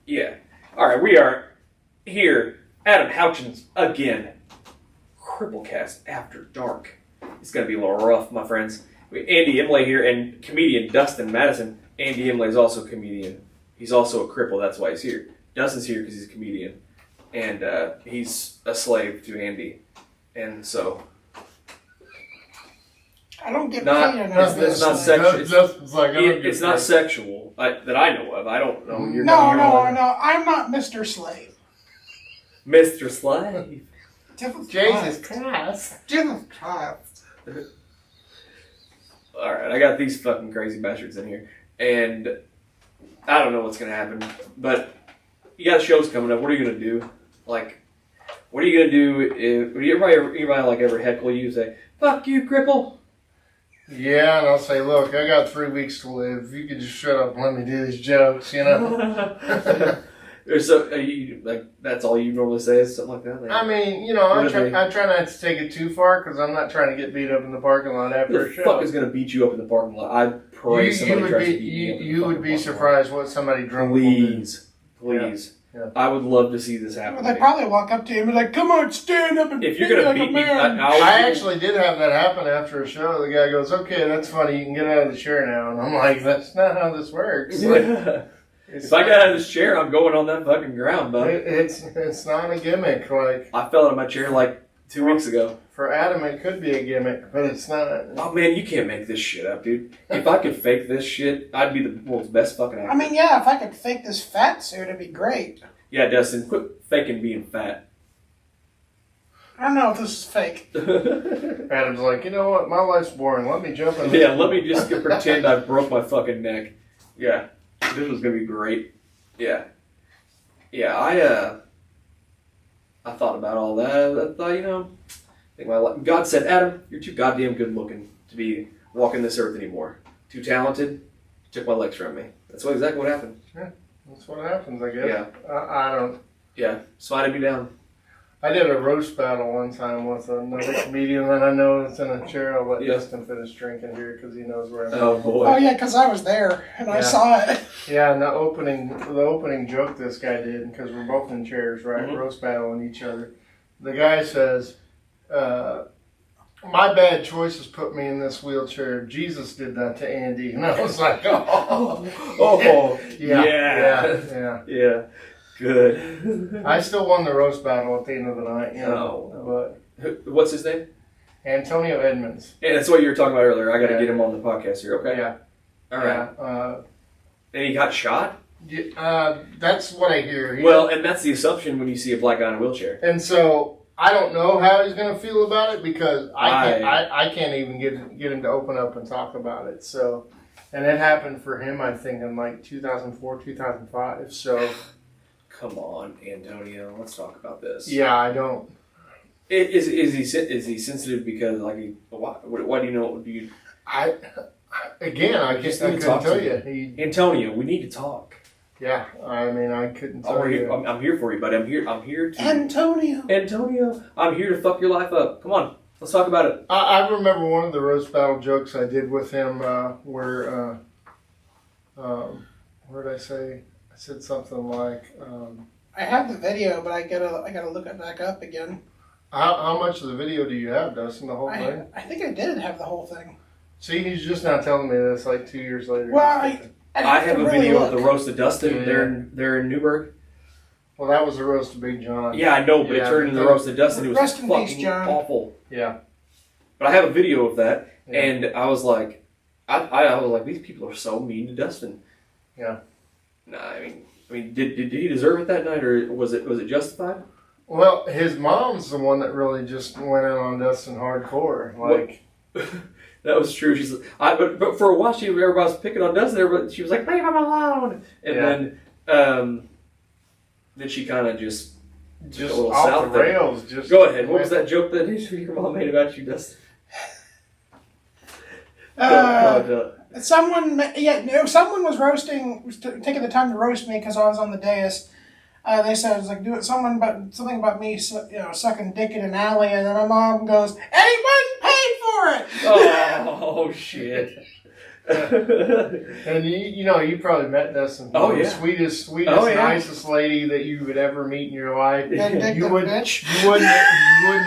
Yeah. All right, we are here. Adam Houchins again. CrippleCast After Dark. It's going to be a little rough, my friends. Andy Imlay here and comedian Dustin Matteson. Andy Imlay is also a comedian. He's also a cripple, that's why he's here. Dustin's here because he's a comedian. And he's a slave to Andy. And so... I don't get paid enough. It's not sexual. It's not sexual that I know of. I don't know. No. I'm not Mr. Slave. Mr. Slave. Jesus Christ. Jesus Christ. Alright, I got these fucking crazy bastards in here. And I don't know what's going to happen. But you got shows coming up. What are you going to do? Like, what are you going to do if everybody like ever heckle you and say, fuck you, cripple? Yeah, and I'll say, look, I got 3 weeks to live. If you could just shut up and let me do these jokes, you know? That's all you normally say is something like that? Like, I mean, you know, I try not to take it too far because I'm not trying to get beat up in the parking lot after a show. Who the fuck is going to beat you up in the parking lot? I pray somebody tries to beat me up in the You would be surprised what somebody drunk will do. Please. Yeah. I would love to see this happen. Well, they probably walk up to you and be like, come on, stand up and if you're going to beat me, I actually did have that happen after a show. The guy goes, okay, that's funny. You can get out of the chair now. And I'm like, that's not how this works. Like, if I got out of this chair, I'm going on that fucking ground, bud. It's not a gimmick. Like I fell out of my chair like 2 weeks ago. For Adam, it could be a gimmick, but it's not. Oh, man, you can't make this shit up, dude. If I could fake this shit, I'd be the world's best fucking actor. I mean, yeah, if I could fake this fat suit, it'd be great. Yeah, Dustin, quit faking being fat. I don't know if this is fake. Adam's like, you know what? My life's boring. Let me jump in. Yeah, let me just pretend I broke my fucking neck. Yeah, this was going to be great. Yeah. Yeah, I thought about all that. I thought, you know... God said, Adam, you're too goddamn good looking to be walking this earth anymore. Too talented, took my legs from me. That's exactly what happened. Yeah, that's what happens, I guess. Yeah. I don't... Yeah, slided me down. I did a roast battle one time with another comedian that I know that's in a chair. I'll let Dustin finish drinking here because he knows where I'm at. Oh, boy. Oh, yeah, because I was there and I saw it. Yeah, and the opening joke this guy did, because we're both in chairs, right? Mm-hmm. Roast battling each other. The guy says... my bad choices put me in this wheelchair. Jesus did that to Andy. And I was like, yeah. Good. I still won the roast battle at the end of the night, you know. But what's his name? Antonio Edmonds. Yeah, that's what you were talking about earlier. I got to get him on the podcast here, okay? Yeah. All right. And he got shot? That's what I hear. And that's the assumption when you see a black guy in a wheelchair. And so... I don't know how he's going to feel about it because I can't even get him to open up and talk about it. So, and it happened for him, I think, in like 2004, 2005. So, come on, Antonio, let's talk about this. Yeah, I don't. Is he sensitive because like why do you know? Do you? I couldn't tell you. Antonio, we need to talk. Yeah, I mean, I couldn't tell you. I'm here for you, buddy. I'm here to... Antonio, I'm here to fuck your life up. Come on, let's talk about it. I remember one of the roast battle jokes I did with him where did I say? I said something like... I have the video, but I gotta look it back up again. How much of the video do you have, Dustin? The whole thing? I think I did have the whole thing. See, he's just now telling me this like 2 years later. Well, I have a video of the roast of Dustin. Yeah. They're in Newburgh. Well, that was the roast of Big John. Yeah, I know, but it turned into the roast of Dustin. It was fucking awful. Yeah. But I have a video of that, and I was like, I was like, these people are so mean to Dustin. Yeah. Nah, I mean, did he deserve it that night, or was it justified? Well, his mom's the one that really just went in on Dustin hardcore. Like. That was true. She's, but for a while, everybody was picking on Dustin. But she was like, "Leave him alone." And then she kind of just a little off the rails. Just go ahead. What was that joke that your mom made about you, Dustin? Someone was taking the time to roast me because I was on the dais. They said it was like something about me, sucking dick in an alley, and then my mom goes, "Anyone paid for it?" Oh shit! And you probably met Dustin. Oh, yeah. Sweetest, Oh, yeah. nicest lady that you would ever meet in your life. You wouldn't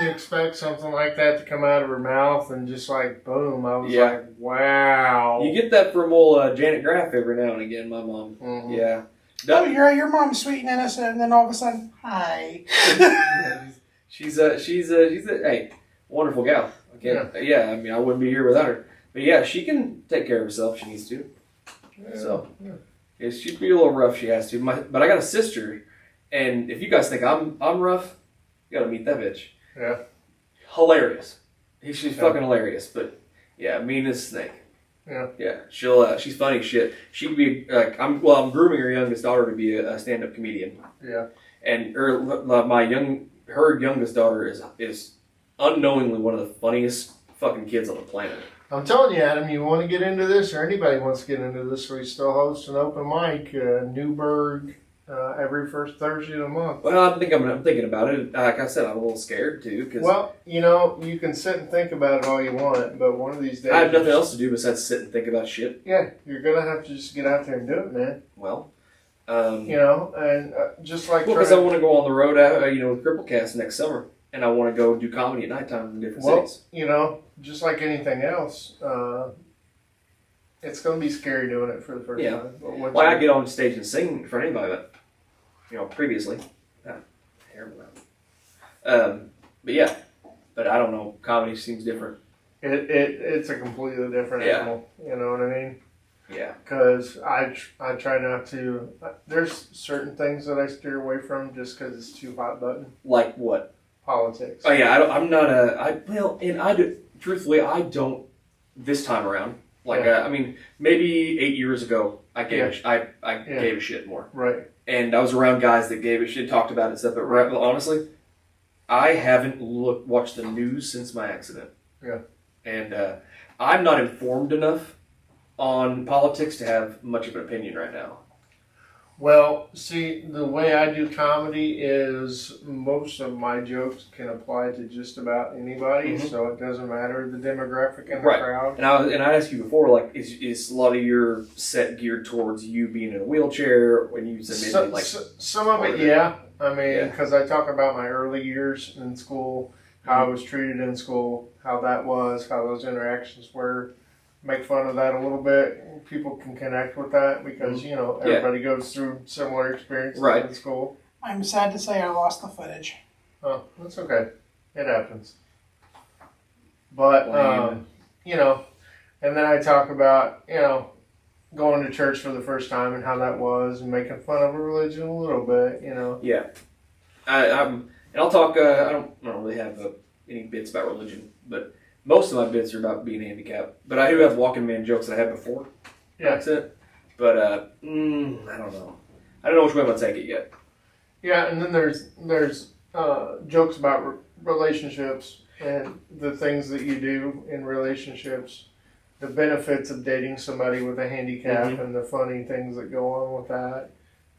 expect something like that to come out of her mouth, and just like boom, I was like, wow. You get that from old Janet Graff every now and again, my mom. Mm-hmm. Yeah. Oh, your mom's sweet and innocent, and then all of a sudden, hi. she's a hey, wonderful gal. Yeah, I mean, I wouldn't be here without her. But yeah, she can take care of herself if she needs to. Yeah. So, yeah, she'd be a little rough. She has to. But I got a sister, and if you guys think I'm rough, you gotta meet that bitch. Yeah. Hilarious. She's fucking hilarious. But yeah, mean as a snake. Yeah. Yeah. She's funny as shit. She could be like I'm grooming her youngest daughter to be a stand-up comedian. Yeah. And her youngest daughter is unknowingly one of the funniest fucking kids on the planet. I'm telling you, Adam, you want to get into this, or anybody wants to get into this, we still host an open mic, Newburgh, every first Thursday of the month. Well, I'm thinking about it. Like I said, I'm a little scared too. Well, you can sit and think about it all you want, but one of these days... I have nothing else to do besides sit and think about shit. Yeah, you're going to have to just get out there and do it, man. Well... and just like... Well, because I want to go on the road, with CrippleCast next summer, and I want to go do comedy at nighttime in different cities. Just like anything else, it's going to be scary doing it for the first time. But I get on stage and sing in front of anybody, but, previously. Terrible. But yeah, but I don't know. Comedy seems different. It's a completely different animal. You know what I mean? Yeah. Because I try not to. There's certain things that I steer away from just because it's too hot button. Like what? Politics. Oh yeah, I'm not truthfully, I don't this time around. Maybe 8 years ago, I gave a shit more. Right. And I was around guys that gave a shit, talked about it and stuff. But honestly, I haven't watched the news since my accident. Yeah. And I'm not informed enough on politics to have much of an opinion right now. Well, see, the way I do comedy is most of my jokes can apply to just about anybody, so it doesn't matter the demographic in the crowd. And I asked you before, is a lot of your set geared towards you being in a wheelchair when you said maybe some of it, yeah. I mean, because I talk about my early years in school, how I was treated in school, how that was, how those interactions were. Make fun of that a little bit. People can connect with that because, everybody goes through similar experiences in school. I'm sad to say I lost the footage. Oh, that's okay. It happens. But, and then I talk about, going to church for the first time and how that was and making fun of a religion a little bit, Yeah. I'll talk, I don't really have any bits about religion, but... Most of my bits are about being handicapped, but I do have walking man jokes that I had before. Yeah. That's it. But I don't know. I don't know which way I'm gonna take it yet. Yeah, and then there's jokes about relationships and the things that you do in relationships, the benefits of dating somebody with a handicap, and the funny things that go on with that.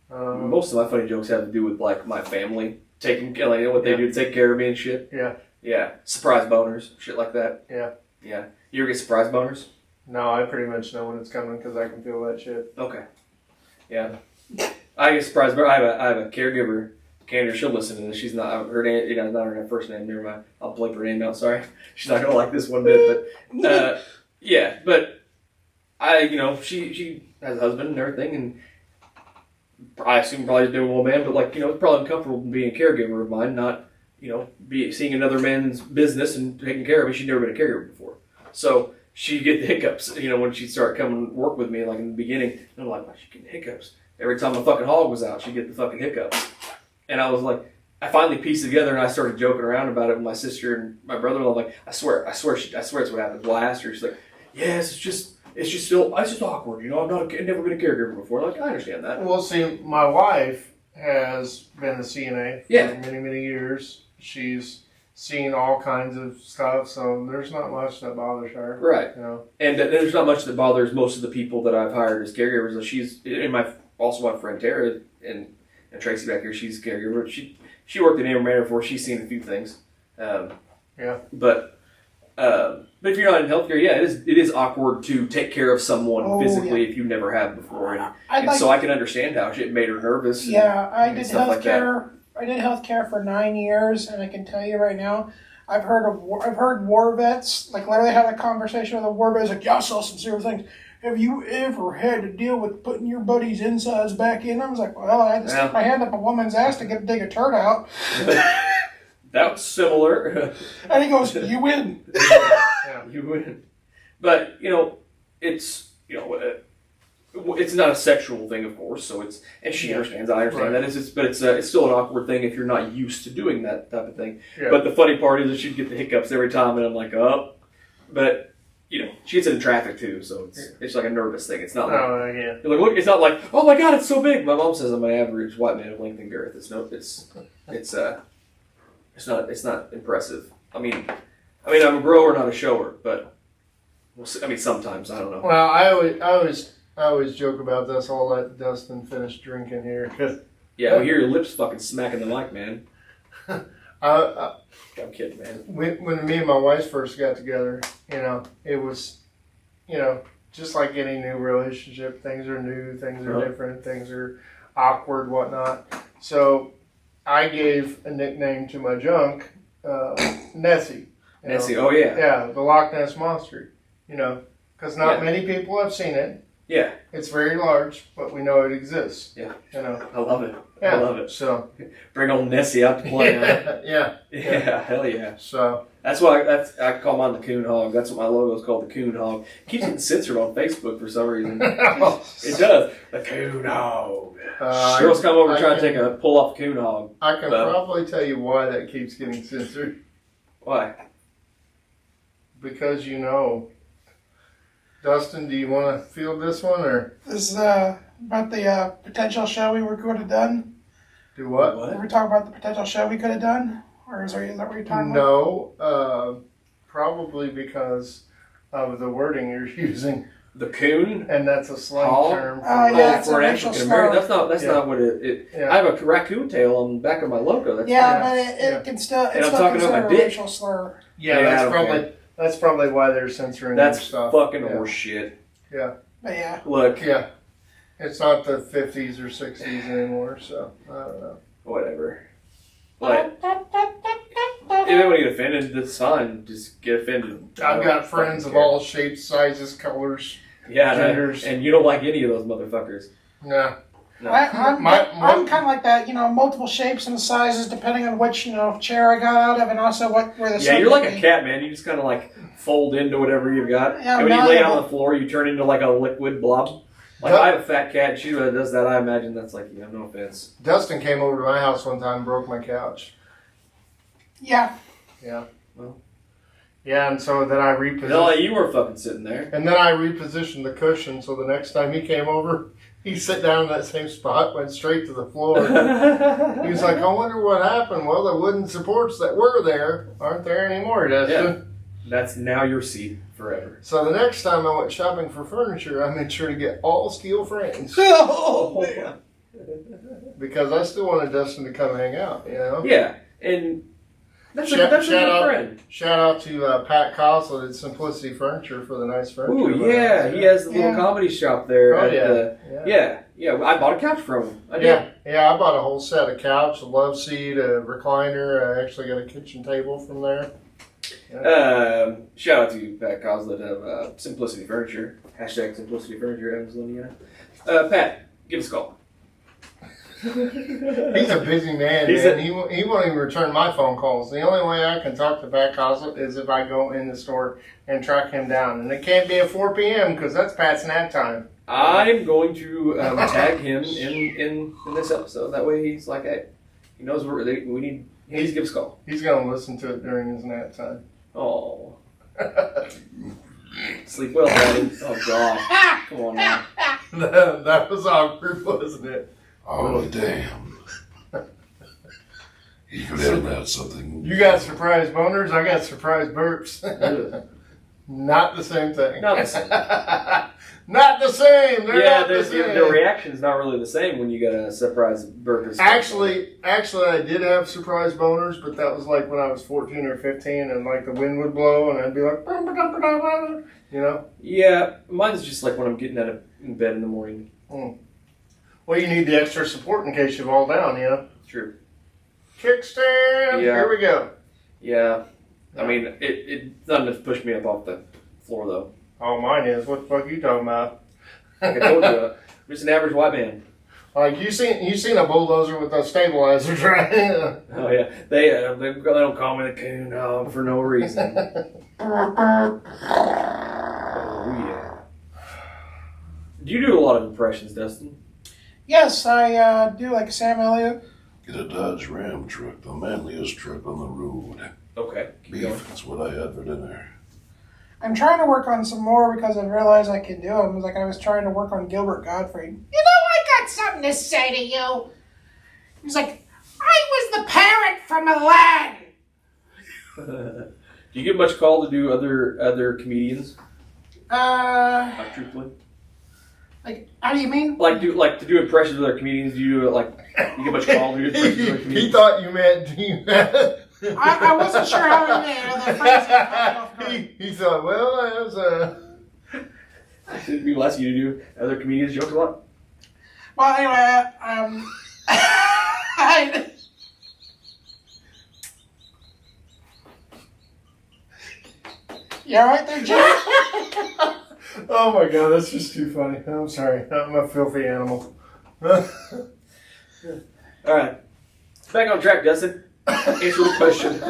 Most of my funny jokes have to do with my family taking what they do to take care of me and shit. Yeah. Yeah, surprise boners, shit like that. Yeah. Yeah. You ever get surprise boners? No, I pretty much know when it's coming because I can feel that shit. Okay. Yeah. I get surprise boners. I have a caregiver, Candace, she'll listen to this. She's not, her name, not her first name, never mind. I'll bleep her name out, sorry. She's not going to like this one bit, but, yeah, but she has a husband and everything, and I assume probably doing well, man, but it's probably uncomfortable being a caregiver of mine, not, seeing another man's business and taking care of it. She'd never been a caregiver before. So she'd get the hiccups, when she'd start coming to work with me, in the beginning. And I'm like, why is she getting hiccups? Every time a fucking hog was out, she'd get the fucking hiccups. And I was like, I finally pieced it together and I started joking around about it with my sister and my brother-in-law. I'm like, I swear it's what happened. Well, I asked her, she's like, yes, it's just awkward. I've never been a caregiver before. I understand that. Well, see, my wife has been a CNA for many, many years. She's seen all kinds of stuff, so there's not much that bothers her. Right. And there's not much that bothers most of the people that I've hired as caregivers. She's, and also my friend Tara and Tracy back here, she's a caregiver. She worked in Amber Manor before. She's seen a few things. But But if you're not in healthcare, yeah, it is awkward to take care of someone physically if you never have before. And so I can understand how it made her nervous. Yeah, I did healthcare. I did healthcare for 9 years, and I can tell you right now, I've heard war vets like literally had a conversation with a war vet. Like, yeah, I saw some serious things. Have you ever had to deal with putting your buddy's insides back in? I was like, well, I had to stick my hand up a woman's ass to dig a turd out. That was similar. And he goes, you win. Yeah, you win. But, it's, it's not a sexual thing, of course, so and she understands, I understand that, but it's still an awkward thing if you're not used to doing that type of thing. Yeah. But the funny part is that she'd get the hiccups every time, and I'm like, oh. But, she gets into traffic too, so it's like a nervous thing. It's not like, you're like, look, it's not like, oh my God, it's so big. My mom says I'm an average white man of length and girth. It's not impressive. I mean, I'm a grower, not a shower, but sometimes, I don't know. Well, I always joke about this. I'll let Dustin finish drinking here. Yeah, we hear your lips fucking smacking the mic, man. I'm kidding, man. When me and my wife first got together, it was, just like any new relationship, things are new, things are different, things are awkward, whatnot. So I gave a nickname to my junk, Nessie. Nessie, oh yeah. Yeah, the Loch Ness Monster, because not many people have seen it. Yeah. It's very large, but we know it exists. Yeah. I love it. Yeah. I love it. So bring old Nessie out to play. Yeah. Hell yeah. So that's why I call mine the Coon Hog. That's what my logo is called, the Coon Hog. It keeps getting censored on Facebook for some reason. It does. The Coon Hog. Girls come over trying to pull off the Coon Hog. I can probably tell you why that keeps getting censored. Why? Because Dustin, do you want to field this one, or? This is about the potential show we could have done. Do what? Were we talking about the potential show we could have done? Or is that what you're talking about? No, probably because of the wording you're using. The coon? And that's a slang term. For an African American. That's not what it I have a raccoon tail on the back of my logo. But it can still, it's still considered a racial slur. Yeah, that's probably why they're censoring that stuff. That's fucking horse shit. Yeah. But yeah. Look. Yeah. It's not the 50s or 60s anymore, so I don't know. Whatever. Like, if they want to get offended, that's fine. Just get offended. I've got friends of all shapes, sizes, colors, genders. And you don't like any of those motherfuckers. No. I'm kind of like that, multiple shapes and sizes depending on which, chair I got out of and also where the Yeah, you're like a cat, man. You just kind of like fold into whatever you've got. Yeah, and when you lay out on the floor, you turn into like a liquid blob. Like I have a fat cat, and she does that. I imagine that's like, no offense. Dustin came over to my house one time and broke my couch. Yeah. Yeah. Well. Yeah, and so then I repositioned. No, you were fucking sitting there. And then I repositioned the cushion, so the next time he came over, he sat down in that same spot, went straight to the floor. He was like, I wonder what happened. Well, the wooden supports that were there aren't there anymore, Dustin. Yeah. That's now your seat forever. So the next time I went shopping for furniture, I made sure to get all steel frames. Oh, man. Because I still wanted Dustin to come hang out, Yeah, and that's a good friend. Shout out to Pat Coslet at Simplicity Furniture for the nice furniture. Ooh, yeah, he has the little comedy shop there. Oh, yeah. I bought a couch from him. I bought a whole set of couch, a love seat, a recliner. I actually got a kitchen table from there. Yeah. Shout out to Pat Coslet of Simplicity Furniture. Hashtag Simplicity Furniture, Evansville, Pat, give us a call. He's a busy man, He won't even return my phone calls. The only way I can talk to Pat Coslet is if I go in the store and track him down. And it can't be at 4 p.m. because that's Pat's nap time. I'm going to tag him in this episode. That way he's like, hey, he knows we need. He needs to give us a call. He's going to listen to it during his nap time. Oh. Sleep well, buddy. Oh, God. Come on now. That was awkward, wasn't it? Oh, damn. You could edit out something. You got surprise boners, I got surprise burps. Not the same thing. Not the same. Not the same. They're not the same. The reaction's not really the same when you get a surprise burger. Actually, I did have surprise boners, but that was like when I was 14 or 15, and like the wind would blow, and I'd be like, you know. Yeah, mine's just like when I'm getting out of bed in the morning. Mm. Well, you need the extra support in case you fall down, you know. True. Kickstand. Yeah. Here we go. Yeah. I mean, it's not enough to push me up off the floor, though. Oh, mine is. What the fuck are you talking about? Like I told you, I'm just an average white man. Like you seen a bulldozer with those stabilizers, right? Oh yeah, they don't call me the coon for no reason. Oh yeah. Do you do a lot of impressions, Dustin? Yes, I do like Sam Elliott. Get a Dodge Ram truck, the manliest truck on the road. Okay. Beef, that's what I had for dinner. I'm trying to work on some more because I realized I can do them. Like I was trying to work on Gilbert Gottfried. You know, I got something to say to you. He's like, I was the parrot from Aladdin. Do you get much call to do other comedians? Truthfully. Like, how do you mean? Like to do impressions of other comedians? Do you you get much call to do impressions of other comedians? He thought you meant I wasn't sure how he made it. The phrase got off guard. he thought, well, that was People ask you to do other comedians' jokes a lot? Well, anyway, you alright there, Jim? Oh my god, that's just too funny. I'm sorry. I'm a filthy animal. Alright. Back on track, Dustin. Answer the question.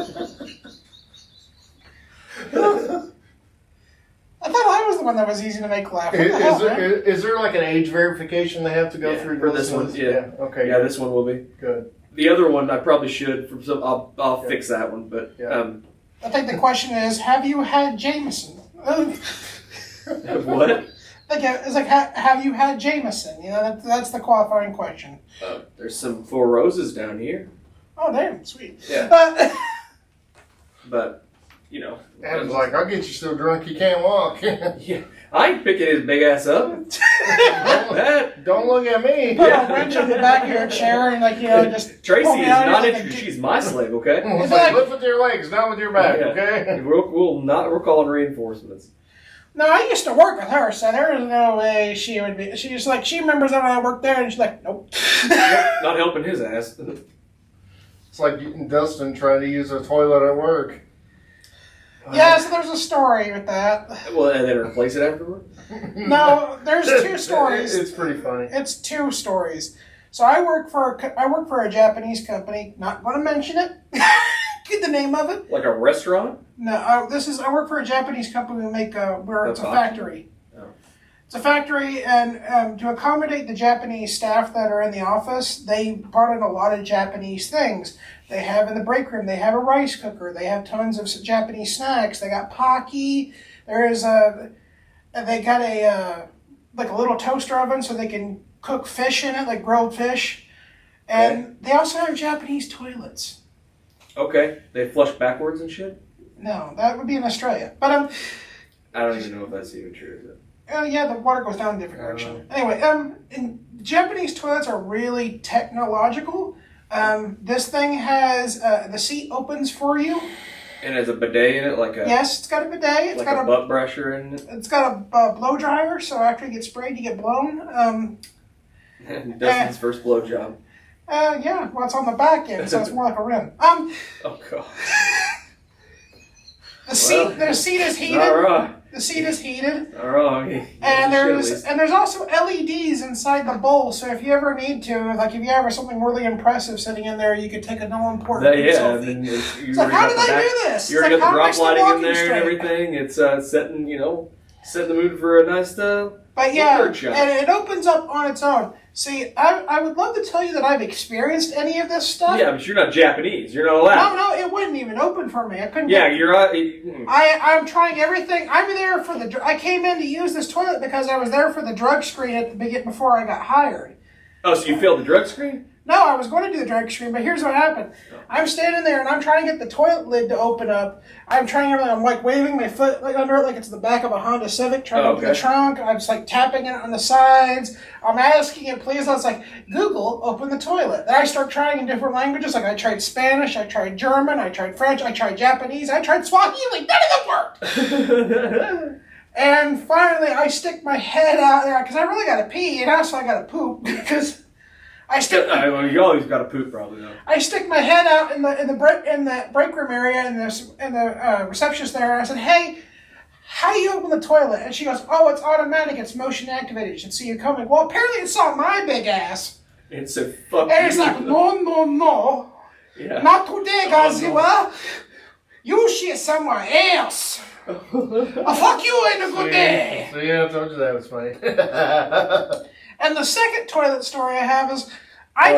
I thought I was the one that was easy to make laugh. What the hell, man? Is there like an age verification they have to go through for this one? Yeah. Okay. Yeah, this one will be Good. The other one I probably should. I'll fix that one. But I think the question is, have you had Jameson? what? It's like, have you had Jameson? You know, that's the qualifying question. There's some Four Roses down here. Oh, damn, sweet. Yeah. But you know, Adam's like, I'll get you so drunk you can't walk. yeah, I ain't picking his big ass up. Don't look at me. Put a wrench in the back of your chair and just Tracy pull is me out not like interested. She's my slave, okay? It's like, lift with your legs, not with your back, okay? We're calling reinforcements. No, I used to work with her, so there is no way she would be. She's like, she remembers that when I worked there, and she's like, nope. Not helping his ass. It's like Dustin trying to use a toilet at work. Yeah, so there's a story with that. Well, and then replace it afterward? No, there's two stories. It's pretty funny. It's two stories. So I work for a Japanese company. Not going to mention it. Get the name of it. Like a restaurant? No, I work for a Japanese company who make it's a factory. Oh. It's a factory, and to accommodate the Japanese staff that are in the office, they brought in a lot of Japanese things. They have in the break room, they have a rice cooker, they have tons of Japanese snacks, they got pocky, they got a little toaster oven so they can cook fish in it, like grilled fish. And they also have Japanese toilets. Okay. They flush backwards and shit? No, that would be in Australia. But I don't even know if that's even true, is it? yeah, the water goes down a different direction. Anyway, and Japanese toilets are really technological. This thing has the seat opens for you. And has a bidet in it, like a Yes, it's got a bidet. It's like got a butt brusher in it. It's got a blow dryer, so after you get sprayed, you get blown. Dustin's first blowjob. Yeah, well, it's on the back end, so it's more like a rim. Oh god. The seat is heated. All right. The seat is heated. All right. And there's also LEDs inside the bowl, so if you ever need to, like if you ever something really impressive sitting in there, you could take a no important selfie. It's like, how did I do this? You already got the drop lighting in there and everything. It's setting the mood for a nice But yeah, third shot. and it opens up on its own. See, I would love to tell you that I've experienced any of this stuff. Yeah, but you're not Japanese. You're not allowed. No, it wouldn't even open for me. I couldn't. Yeah, you're. I'm trying everything. I'm there for I came in to use this toilet because I was there for the drug screen at the beginning before I got hired. Oh, so you failed the drug screen? No, I was going to do the drag screen, but here's what happened. I'm standing there and I'm trying to get the toilet lid to open up. I'm trying everything. I'm like waving my foot like under it like it's the back of a Honda Civic, trying to open the trunk. I'm just like tapping it on the sides. I'm asking it, please. I was like, Google, open the toilet. Then I start trying in different languages. Like I tried Spanish, I tried German, I tried French, I tried Japanese, I tried Swahili. None of them worked. And finally, I stick my head out there because I really got to pee, and also I got to poop because you always got to poop, probably. Though. I stick my head out in the break room area in the receptionist there, and I said, "Hey, how do you open the toilet?" And she goes, "Oh, it's automatic. It's motion activated. It should see you coming." Well, apparently it saw my big ass. It's a fuck. And it's like, no, yeah. not today, Godzilla. You shit somewhere else. I'll fuck you in a good day. So yeah, I told you that was funny. And the second toilet story I have is I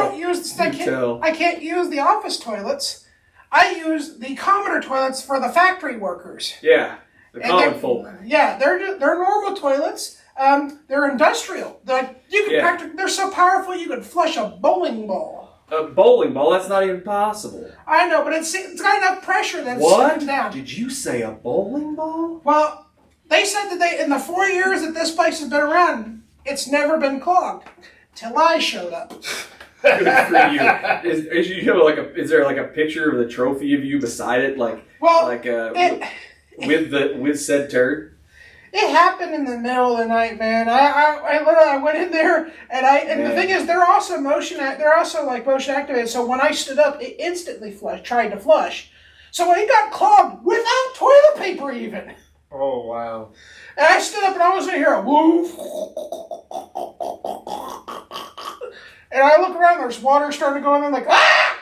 can't use the office toilets. I use the Commodore toilets for the factory workers. Yeah, the common folk. Yeah, they're normal toilets. They're industrial. They're so powerful you could flush a bowling ball. A bowling ball? That's not even possible. I know, but it's got enough pressure that it's sitting down. Did you say a bowling ball? Well, they said that in the 4 years that this place has been around, it's never been clogged. Till I showed up. Good for you. Is there like a picture of the trophy of you beside it, with said turd? It happened in the middle of the night, man. I literally went in there and the thing is they're also motion activated. So when I stood up, it instantly tried to flush. So it got clogged without toilet paper even. Oh wow! And I stood up and I was in here, woof. And I look around, there's water starting to go in. I'm like, ah!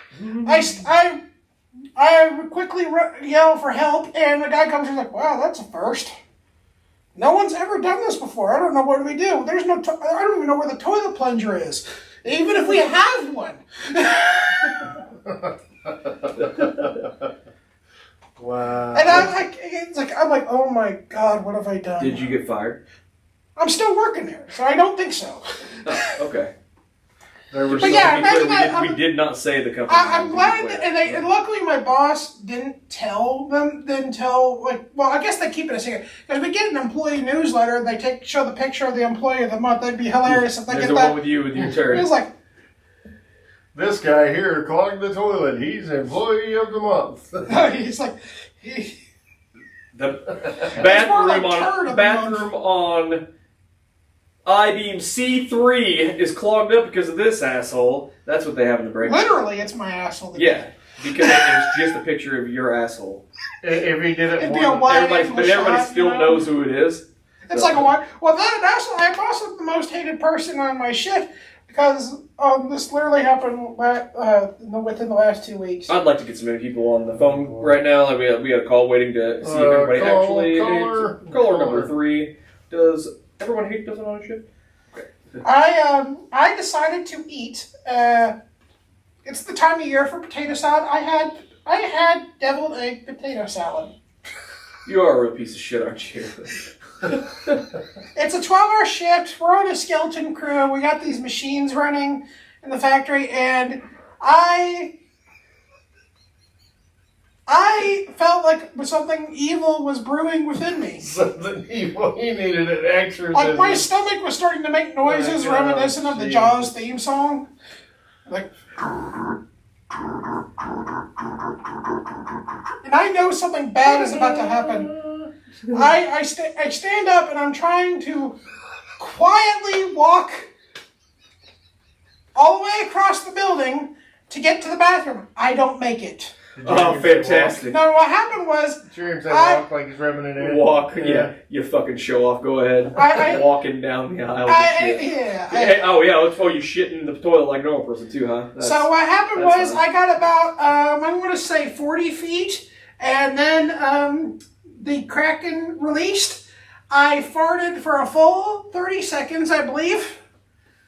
I quickly yell for help, and the guy comes and like, wow, that's a first. No one's ever done this before. I don't know what do we do. I don't even know where the toilet plunger is, even if we have one. Wow. And I'm like, oh my God, what have I done? Did you get fired? I'm still working there, so I don't think so. Oh, okay. But yeah, imagine that. We did not say the company. I'm glad, and luckily my boss didn't tell. I guess they keep it a secret because we get an employee newsletter. They show the picture of the employee of the month. That'd be hilarious if they get that. There's one with you with your turd. It was like, this guy here clogged the toilet. He's employee of the month. He's like, the bathroom on I-beam C3 is clogged up because of this asshole. That's what they have in the break. Literally, it's my asshole. Yeah, because it's just a picture of your asshole. If he did it, everybody still knows who it is. It's like a white. Well, I'm also the most hated person on my shift because this literally happened within the last 2 weeks. I'd like to get some many people on the phone right now. Like we had a call waiting to see if everybody caller number 3 does. Everyone hate doesn't on a shift? Okay. I decided to eat. It's the time of year for potato salad. I had deviled egg potato salad. You are a real piece of shit, aren't you? It's a 12-hour shift. We're on a skeleton crew. We got these machines running in the factory, and I felt like something evil was brewing within me. Something evil. He needed an exorcism. Like my stomach was starting to make noises reminiscent of the Jaws theme song. Like, and I know something bad is about to happen. I stand up and I'm trying to quietly walk all the way across the building to get to the bathroom. I don't make it. Oh, fantastic. No, what happened was... Sure, walk like he's reminiscing. Walk, yeah. You fucking show off. Go ahead. Walking down the aisle. You shit in the toilet like a normal person too, huh? So what happened was I got about, I'm going to say 40 feet, and then the Kraken released. I farted for a full 30 seconds, I believe.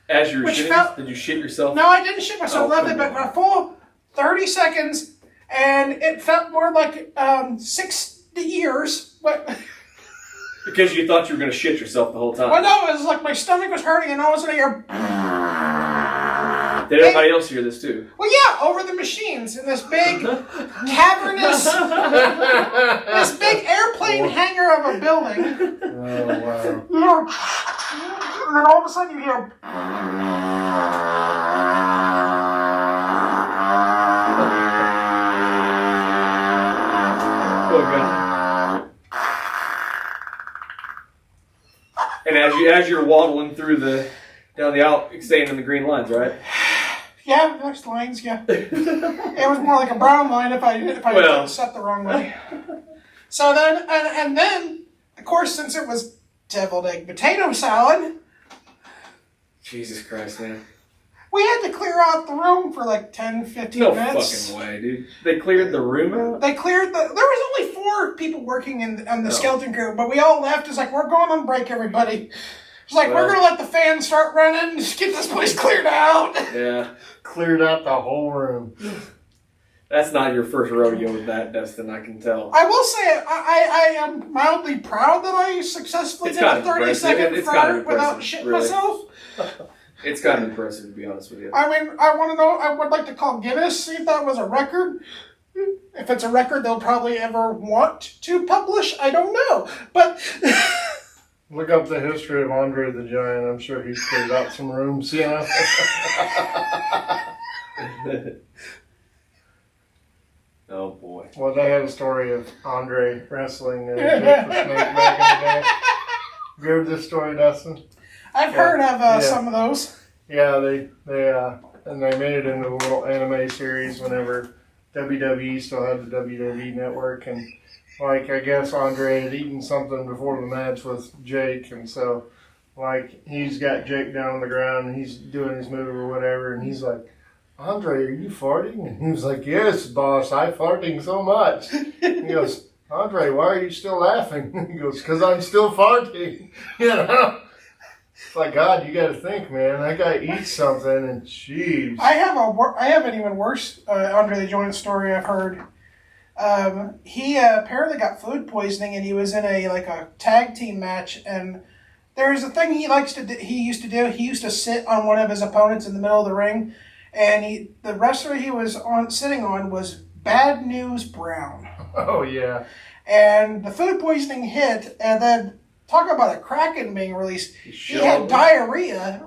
As you were shitting? Did you shit yourself? No, I didn't shit myself. But for a full 30 seconds... And it felt more like 6 years. But because you thought you were going to shit yourself the whole time. Well, no, it was like my stomach was hurting and all of a sudden I hear... Did everybody else hear this too? Well, yeah, over the machines in this big cavernous, this big airplane hangar of a building. Oh, wow. You know, and then all of a sudden you hear. Oh god. And as you're waddling through down the aisle, staying in the green lines, right? Yeah, there's lines. Yeah, it was more like a brown line if I didn't set the wrong way. So then, and then, of course, since it was deviled egg potato salad, Jesus Christ, man! we had to clear out the room for like 10, 15 No minutes. fucking way, dude. They cleared the room out. They cleared there was only 4 people working on the skeleton crew, but we all left. It's like, we're going on break, everybody. It's like, we're going to let the fans start running, just get this place cleared out. Yeah. Cleared out the whole room. That's not your first rodeo with that, Dustin, I can tell. I will say, I am mildly proud that I successfully did a 30-second fart without shitting myself. It's kind of impressive, to be honest with you. I mean, I want to know, I would like to call Guinness, see if that was a record. If it's a record they'll probably ever want to publish, I don't know. But Look up the history of Andre the Giant. I'm sure he's cleared out some rooms, you know? Oh, boy. Well, they had a story of Andre wrestling Jake the Snake back in the day. Have you heard this story, Dustin? I've heard of some of those. Yeah, they made it into a little anime series whenever WWE still had the WWE network, and like, I guess Andre had eaten something before the match with Jake, and so like he's got Jake down on the ground and he's doing his move or whatever, and he's like, Andre, are you farting? And he was like, yes, boss, I'm farting so much. He goes, Andre, why are you still laughing? He goes, because I'm still farting. You know? It's like, God, you got to think, man. That guy eats something, and jeez. I have an even worse Andre the Giant story I've heard. He apparently got food poisoning, and he was in a tag team match, and there's a thing he used to do. He used to sit on one of his opponents in the middle of the ring, and the wrestler he was sitting on was Bad News Brown. Oh, yeah. And the food poisoning hit, and then talk about a kraken being released. He had diarrhea.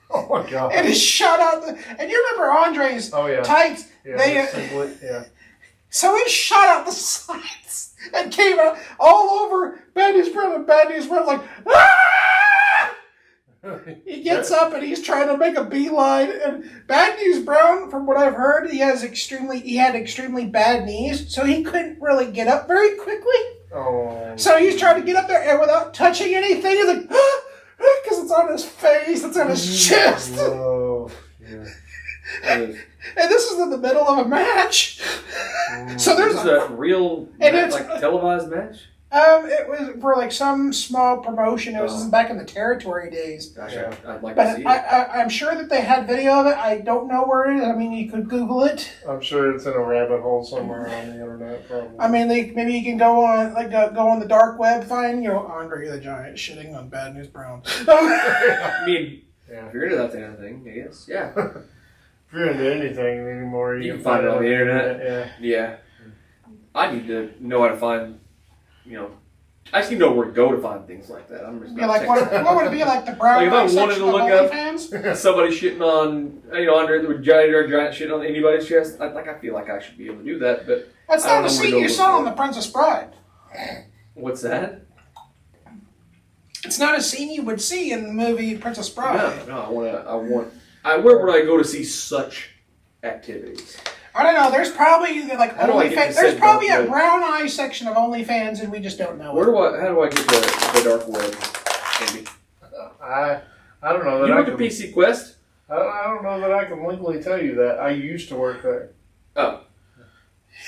Oh, my God. And he shot out and you remember Andre's tights? Yeah, So he shot out the sides and came out all over Bad News Brown, and Bad News Brown like, ah! He gets up and he's trying to make a beeline, and Bad News Brown, from what I've heard, he had extremely bad knees, so he couldn't really get up very quickly. Oh. So he's trying to get up there, and without touching anything, he's like, because it's on his face, it's on his chest. Oh, yeah. And this is in the middle of a match. So there's a real televised match? It was for some small promotion. It was back in the territory days. Gosh, I'd like to see it. I'm sure that they had video of it. I don't know where it is. I mean, you could Google it. I'm sure it's in a rabbit hole somewhere on the internet, probably. I mean, maybe you can go on go on the dark web, find Andre the Giant shitting on Bad News Brown. I mean, if you're into that kind of thing, I guess, yeah. If you're into anything anymore, you can find it on the internet. Yeah. I need to know how to find. I just need to know where to go to find things like that. I'm just what would it be like the Brown? If I wanted to look up fans? somebody shitting on, Andre the Giant shitting on anybody's chest, I feel like I should be able to do that, but that's not the scene you saw on The Princess Bride. What's that? It's not a scene you would see in the movie Princess Bride. No, where would I go to see such activities? I don't know. There's probably OnlyFans. There's probably a brown eye section of OnlyFans, and we just don't know. How do I get to the dark web, Andy? I don't know that you went to PC Quest? I don't know that I can legally tell you that. I used to work there. Oh.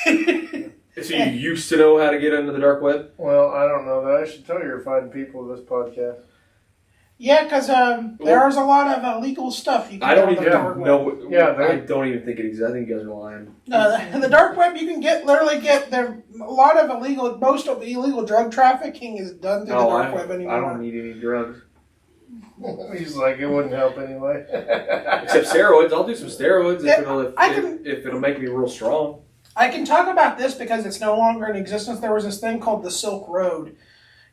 So you used to know how to get into the dark web? Well, I don't know that. I should tell you finding people with this podcast. Yeah, because there's a lot of illegal stuff you can I don't get on the dark web. I don't even think it exists. I think you guys are lying. In the dark web, you can literally get there. A lot of most of the illegal drug trafficking is done through the dark web anymore. I don't need any drugs. He's like, it wouldn't help anyway. Except steroids. I'll do some steroids if it'll make me real strong. I can talk about this because it's no longer in existence. There was this thing called the Silk Road.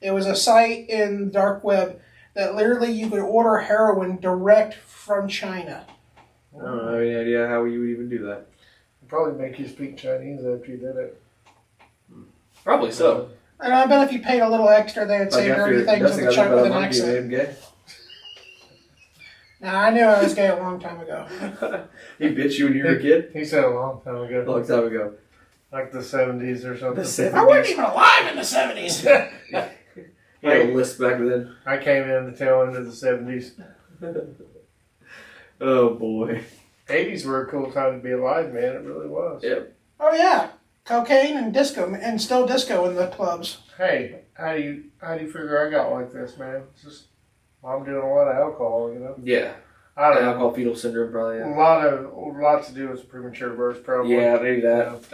It was a site in the dark web that literally you could order heroin direct from China. I don't have any idea how you would even do that. It'd probably make you speak Chinese after you did it. Probably so. And I bet if you paid a little extra, they would say dirty things with an accent. Gay. Nah, I knew I was gay a long time ago. He bit you when you were a kid? He said a long time ago. A long time ago. Like the 70s or something. The 70s. I wasn't even alive in the 70s. He had a list back then. I came in the tail end of the 70s. Oh, boy. 80s were a cool time to be alive, man. It really was. Yep. Oh, yeah. Cocaine and disco, and still disco in the clubs. Hey, how do you figure I got like this, man? It's just I'm doing a lot of alcohol, you know. Yeah. I don't know. Alcohol fetal syndrome, probably. Yeah. A lot to do with premature birth, probably. Yeah, maybe that.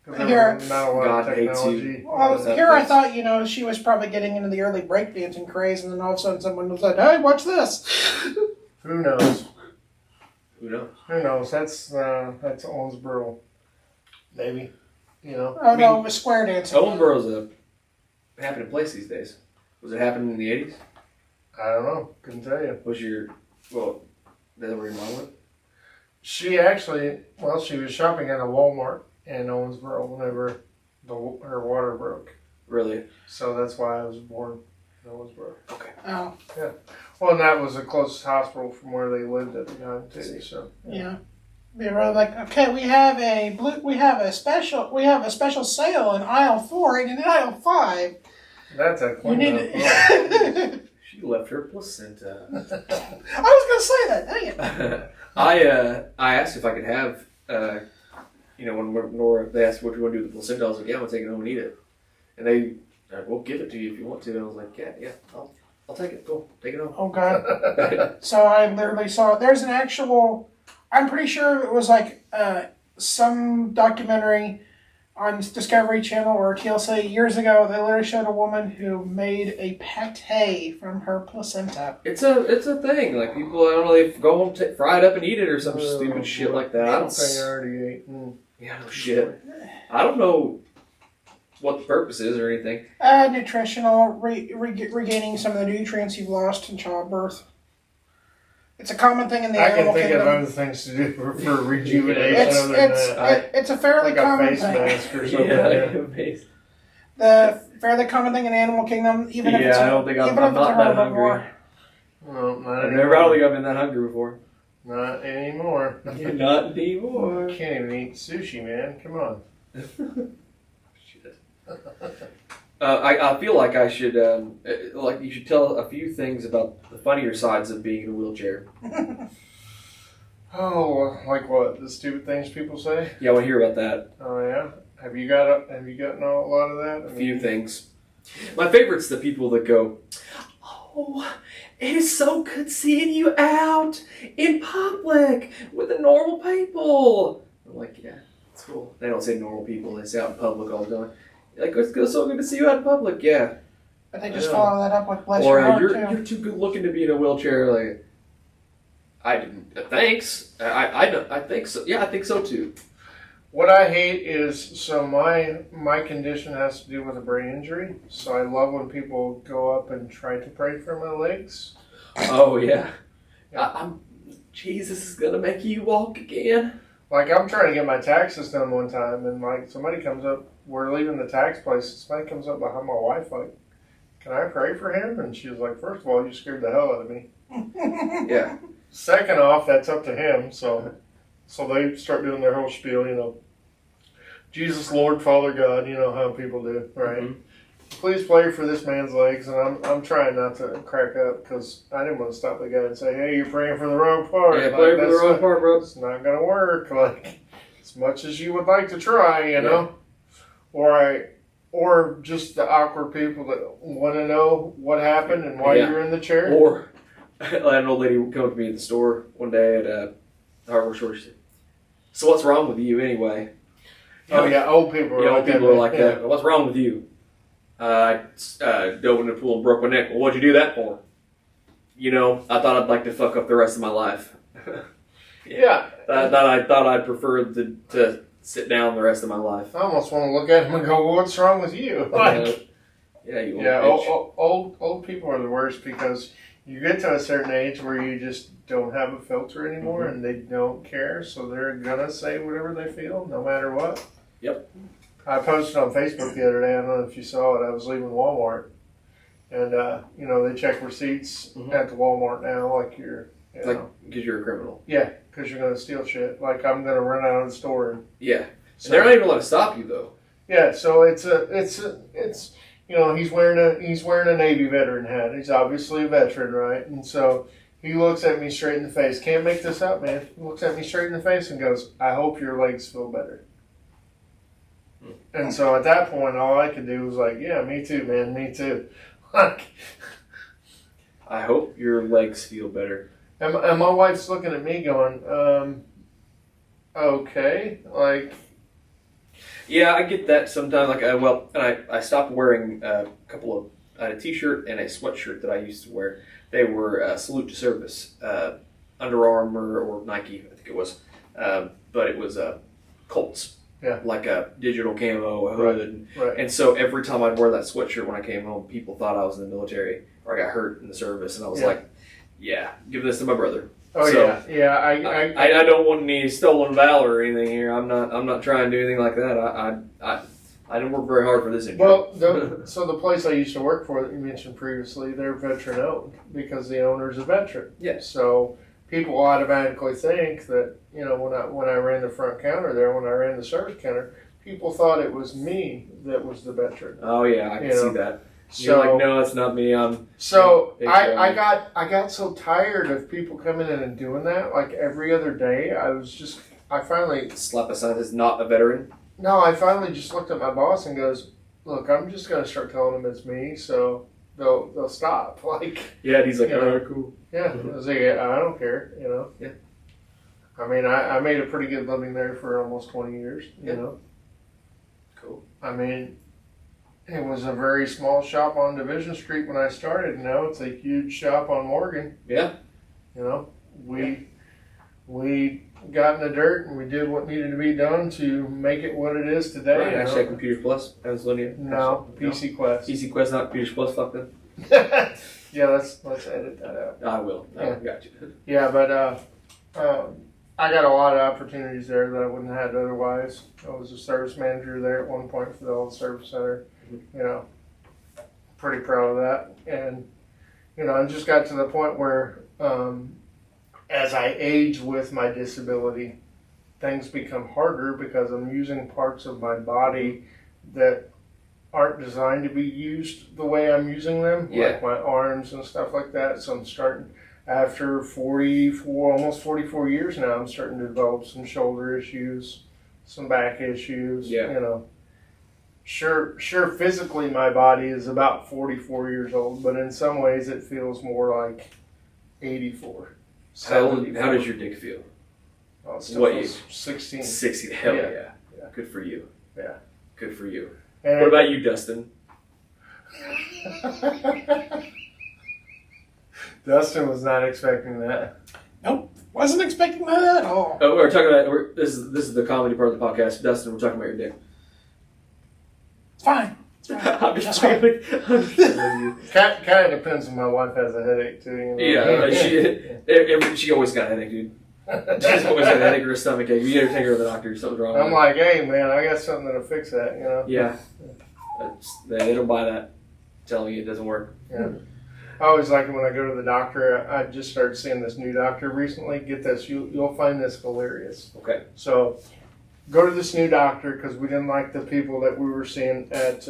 Because there was not a lot God of hates technology. you. Well, here I thought, she was probably getting into the early breakdancing craze, and then all of a sudden someone was like, hey, watch this. Who knows? Who knows? Who knows? That's Owensboro, maybe. You know. Oh, no, it was square dancing. Owensboro's a happening place these days. Was it happening in the 80s? I don't know. Couldn't tell you. Was your, well, that where your mom went? She actually, she was shopping at a Walmart in Owensboro whenever her water broke. Really? So that's why I was born in Owensboro. Okay. Oh. Yeah. Well, and that was the closest hospital from where they lived at the time too. So Yeah. Be really like, okay, we have a special sale in aisle 4 and in aisle 5. That's a You need to... She left her placenta. I was going to say that. Dang it. I asked if I could have, when Nora, they asked what you want to do with the placenta, I was like, yeah, I'm going to take it home and eat it. And they, we'll give it to you if you want to. And I was like, yeah, I'll take it. Cool. Take it home. Oh, God. So I literally saw, there's an actual, I'm pretty sure it was like some documentary on Discovery Channel or TLC years ago. They literally showed a woman who made a pate from her placenta. It's a thing. Like people, I don't know, they go home, fry it up and eat it or some stupid shit like that. I don't think I already ate. Yeah, no shit. I don't know what the purpose is or anything. Nutritional, regaining some of the nutrients you've lost in childbirth. It's a common thing in the animal kingdom. I can think of other things to do for rejuvenation. It's a fairly common face thing. mask or something. The fairly common thing in animal kingdom, even if it's I don't think I'm not that hungry. Well, not I anymore. don't think I've been that hungry before. Not anymore. Not anymore. You can't even eat sushi, man. Come on. Shit. I feel like I should, you should tell a few things about the funnier sides of being in a wheelchair. Oh, like what? The stupid things people say? Yeah, I want to hear about that. Oh yeah. Have you gotten a lot of that? A few things. My favorite's the people that go, "Oh, it is so good seeing you out in public with the normal people." I'm like, yeah, it's cool. They don't say normal people; they say out in public all the time. Like, it's so good to see you out in public, yeah. But they just follow that up with bless or your heart, you're too good looking to be in a wheelchair. Like, I didn't. Thanks. I think so. Yeah, I think so too. What I hate is, so my condition has to do with a brain injury. So I love when people go up and try to pray for my legs. Oh yeah. I'm. Jesus is gonna make you walk again. Like, I'm trying to get my taxes done one time, and like somebody comes up. We're leaving the tax place. Somebody comes up behind my wife, like, "Can I pray for him?" And she was like, "First of all, you scared the hell out of me." Yeah. Second off, that's up to him. So they start doing their whole spiel, Jesus, Lord, Father, God, you know how people do, right? Mm-hmm. Please pray for this man's legs, and I'm trying not to crack up because I didn't want to stop the guy and say, "Hey, you're praying for the wrong part." Yeah, pray for the wrong part, bro. It's not gonna work. Like, as much as you would like to try, you know. Or just the awkward people that want to know what happened and why you're in the chair. Or I had an old lady come up to me at the store one day at the hardware store. She said, "So what's wrong with you anyway?" Oh yeah, old people are like that. People are like that. "What's wrong with you?" I dove in the pool and broke my neck. "Well, what'd you do that for?" I thought I'd like to fuck up the rest of my life. Yeah. I thought I'd prefer to sit down the rest of my life. I almost want to look at him and go, well, "What's wrong with you?" Like, you old yeah, bitch. old people are the worst because you get to a certain age where you just don't have a filter anymore, and they don't care, so they're gonna say whatever they feel, no matter what. Yep. I posted on Facebook the other day. I don't know if you saw it. I was leaving Walmart, and they check receipts at the Walmart now, like you're, because you're a criminal. yeah, because you're gonna steal shit. Like I'm gonna run out of the store. And, Yeah. so, They're not even allowed to stop you though. yeah, so it's he's wearing a Navy veteran hat. He's obviously a veteran, right? And so he looks at me straight in the face. Can't make this up, man. He looks at me straight in the face and goes, "I hope your legs feel better." And so at that point, all I could do was like, "Yeah, me too, man, me too." Like, I hope your legs feel better. and my wife's looking at me going, okay, like. Yeah, I get that sometimes. I stopped wearing I had a t-shirt and a sweatshirt that I used to wear. They were Salute to Service, Under Armour or Nike, I think it was. But it was Colts. Yeah. Like a digital camo hood. Right. And so every time I'd wear that sweatshirt when I came home, people thought I was in the military or I got hurt in the service. And I was like, yeah, give this to my brother. Oh, so, yeah. I don't want any stolen valor or anything here. I'm not trying to do anything like that. I didn't work very hard for this injury. Well, so the place I used to work for that you mentioned previously, they're veteran owned because the owner's a veteran. Yes. So people automatically think that, when I ran the front counter there, when I ran the service counter, people thought it was me that was the veteran. Oh yeah, I can see that. So, You're like, no, it's not me. I got so tired of people coming in and doing that. Like every other day, I finally slap a sign that's not a veteran. No, I finally just looked at my boss and goes, "Look, I'm just gonna start telling them it's me, so they'll stop." Like, yeah, and he's like, "Oh, cool." Yeah, I was like, I don't care, Yeah. I mean, I made a pretty good living there for almost 20 years, you know. Cool. I mean, it was a very small shop on Division Street when I started. Now it's a huge shop on Morgan. Yeah. We got in the dirt and we did what needed to be done to make it what it is today. Right. Hashtag Computers Plus, Pennsylvania. No, PC Quest. PC Quest, not Computers Plus. Fuck them. Yeah, let's edit that out. I will. I got you. Yeah, but I got a lot of opportunities there that I wouldn't have had otherwise. I was a service manager there at one point for the old service center. Pretty proud of that. And, I just got to the point where as I age with my disability, things become harder because I'm using parts of my body that aren't designed to be used the way I'm using them, like my arms and stuff like that. So I'm starting, after almost 44 years now, I'm starting to develop some shoulder issues, some back issues. Sure, physically my body is about 44 years old, but in some ways it feels more like 84. How does your dick feel? Oh, it still feels 16. 60. Hell yeah. Good for you. Yeah. Good for you. And what about you, Dustin? Dustin was not expecting that. Nope, wasn't expecting that at all. Oh, we're talking about this is the comedy part of the podcast. Dustin, we're talking about your dick. It's fine. I'm just That's kidding. Kind of depends when my wife has a headache too. Yeah, she always got a headache, dude. She's always got a headache or a stomach ache. You gotta take her to the doctor. Something's wrong. I'm like, hey man, I got something that'll fix that. Yeah, they don't buy that. I'm telling you, it doesn't work. Yeah. I always like it when I go to the doctor. I just started seeing this new doctor recently. Get this, you'll find this hilarious. Okay. So, go to this new doctor because we didn't like the people that we were seeing at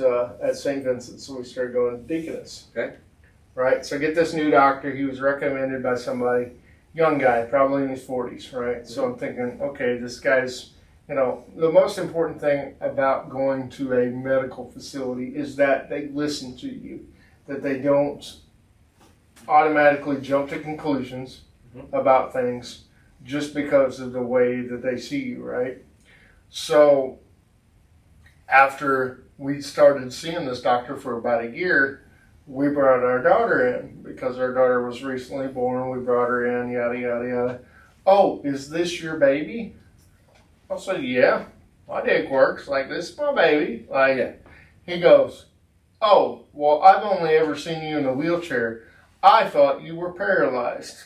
St. Vincent, so we started going to Deaconess. Okay. Right. So get this new doctor. He was recommended by somebody, young guy, probably in his 40s. Right. Mm-hmm. So I'm thinking, okay, this guy's. The most important thing about going to a medical facility is that they listen to you, that they don't automatically jump to conclusions about things just because of the way that they see you, right? So after we started seeing this doctor for about a year, we brought our daughter in because our daughter was recently born. We brought her in, yada, yada, yada. Oh, is this your baby? I said, yeah. My dick works. Like, this is my baby. Like, Yeah. He goes, oh, well, I've only ever seen you in a wheelchair. I thought you were paralyzed.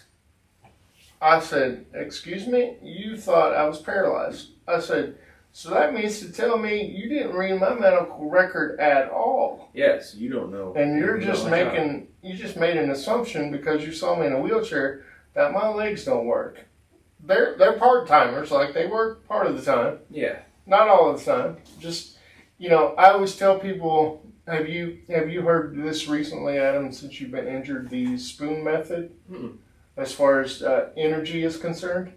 I said, excuse me? You thought I was paralyzed. I said, so that means to tell me you didn't read my medical record at all. Yes, you don't know. And you just made an assumption because you saw me in a wheelchair that my legs don't work. They're part-timers, like they work part of the time. Yeah. Not all of the time. Just, I always tell people, have you heard this recently, Adam, since you've been injured, the spoon method? Mm-mm. As far as energy is concerned?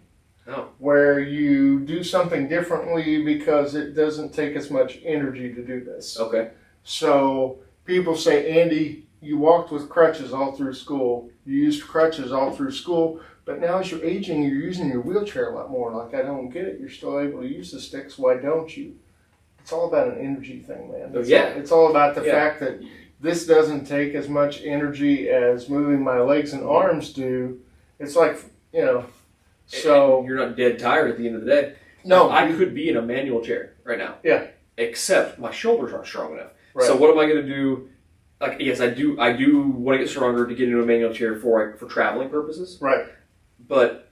No. Where you do something differently because it doesn't take as much energy to do this. Okay. So people say, Andy, you walked with crutches all through school. You used crutches all through school. But now as you're aging, you're using your wheelchair a lot more. Like, I don't get it. You're still able to use the sticks. Why don't you? It's all about an energy thing, man. It's all about the fact that this doesn't take as much energy as moving my legs and arms do. It's like, so... And you're not dead tired at the end of the day. No. I could be in a manual chair right now. Yeah. Except my shoulders aren't strong enough. Right. So what am I going to do? Like, yes, I do want to get stronger to get into a manual chair for traveling purposes. Right. But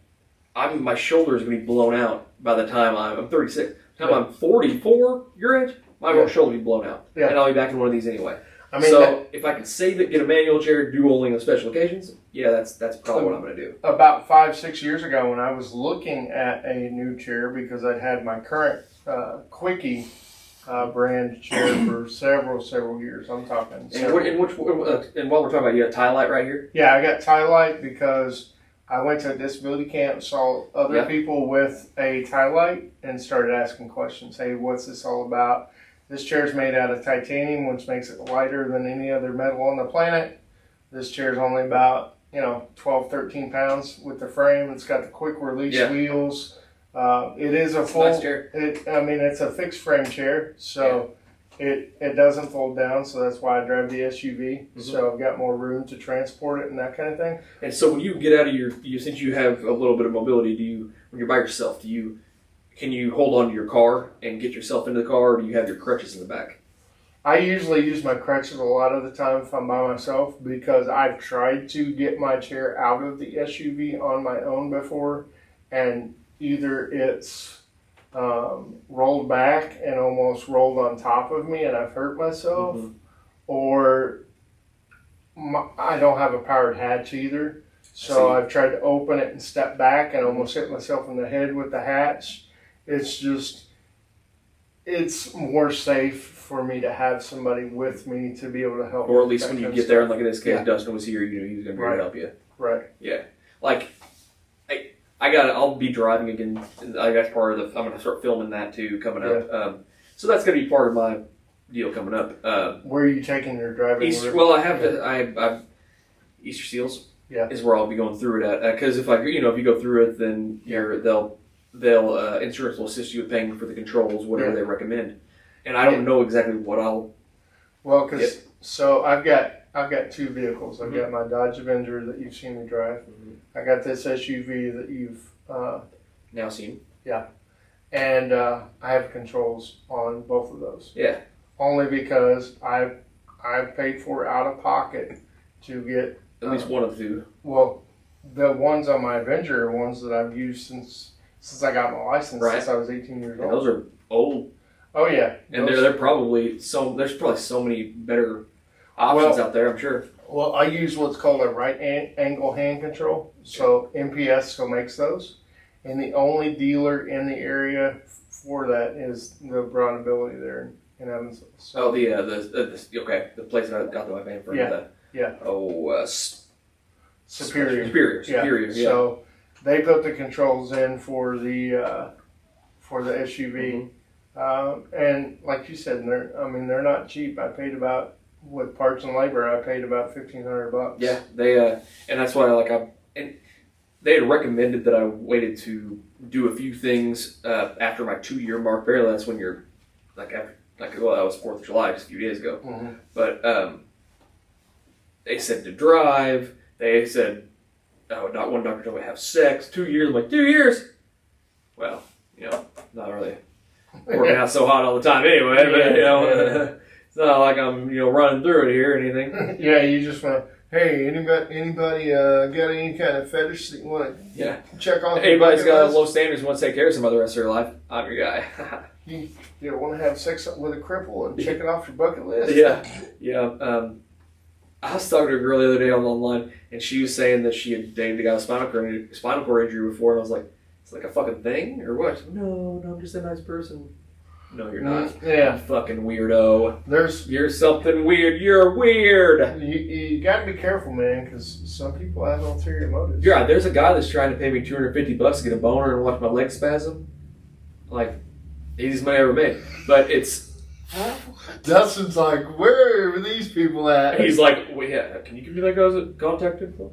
my shoulders are going to be blown out by the time I'm 36. By the time I'm 44, your age, my shoulder will be blown out. Yeah. And I'll be back in one of these anyway. I mean, so if I can save it, get a manual chair, do only on special occasions, that's probably what I'm going to do. About 5-6 years ago, when I was looking at a new chair because I'd had my current Quickie brand chair for several years. I'm talking. And while we're talking about, you got Tie Light right here. Yeah, I got Tie Light because I went to a disability camp, saw other people with a Tie Light, and started asking questions. Hey, what's this all about? This chair is made out of titanium, which makes it lighter than any other metal on the planet. This chair is only about 12, 13 pounds with the frame. It's got the quick release wheels. It is a full. Nice chair. It's a fixed frame chair, so it doesn't fold down. So that's why I drive the SUV. Mm-hmm. So I've got more room to transport it and that kind of thing. And so when you get out of since you have a little bit of mobility, when you're by yourself, can you hold on to your car and get yourself into the car, or do you have your crutches in the back? I usually use my crutches a lot of the time if I'm by myself because I've tried to get my chair out of the SUV on my own before, and either it's rolled back and almost rolled on top of me and I've hurt myself, or I don't have a powered hatch either. So I've tried to open it and step back and almost hit myself in the head with the hatch. It's more safe for me to have somebody with me to be able to help. Or at least when you get there, and like in this case, Dustin was here, he's going to be able to help you. Right. Yeah. Like, I'll be driving again. That's part of I'm going to start filming that too coming up. So that's going to be part of my deal coming up. Where are you taking your driving? Well, I have Easter Seals. Yeah. Is where I'll be going through it at. Because if you go through it, then insurance will assist you with paying for the controls, whatever they recommend. And I don't know exactly what I'll. Well, so I've got two vehicles. I've got my Dodge Avenger that you've seen me drive. Mm-hmm. I got this SUV that you've now seen. Yeah, and I have controls on both of those. Yeah. Only because I've paid for out of pocket to get at least one of the two. Well, the ones on my Avenger are ones that I've used since I got my license, since I was 18 years old. Those are old. Oh yeah, and they're probably there's probably so many better options out there, I'm sure. Well, I use what's called a right angle hand control. So MPS still makes those, and the only dealer in the area for that is the Broad Ability there in Evansville. So, the place that I got the van from. Superior. Yeah. So they put the controls in for the SUV, and like you said, they're not cheap. I paid about, with parts and labor, I paid about $1,500. Yeah, and that's why they had recommended that I waited to do a few things after my 2-year mark. Barely, that's when you're that was 4th of July just a few days ago. Mm-hmm. But They said to drive. They said, not one doctor told me to have sex. 2 years. I'm like, 2 years? Well, not really working out so hot all the time anyway. But, it's not like I'm, running through it here or anything. Yeah, you just want to, hey, anybody got any kind of fetish that you want to check off? Anybody's got low standards and wants to take care of somebody the rest of their life, I'm your guy. You want to have sex with a cripple and check it off your bucket list? Yeah. I was talking to a girl the other day online, and she was saying that she had dated a guy with spinal cord injury before, and I was like, it's like a fucking thing, or what? No, I'm just a nice person. No, you're not. Yeah. You fucking weirdo. You're something weird. You're weird. You got to be careful, man, because some people have ulterior motives. Yeah, there's a guy that's trying to pay me $250 to get a boner and watch my leg spasm. Like, easiest money I ever made. But it's... Dustin's like, where are these people at? He's like, well, yeah, can you give me that guy's contact info?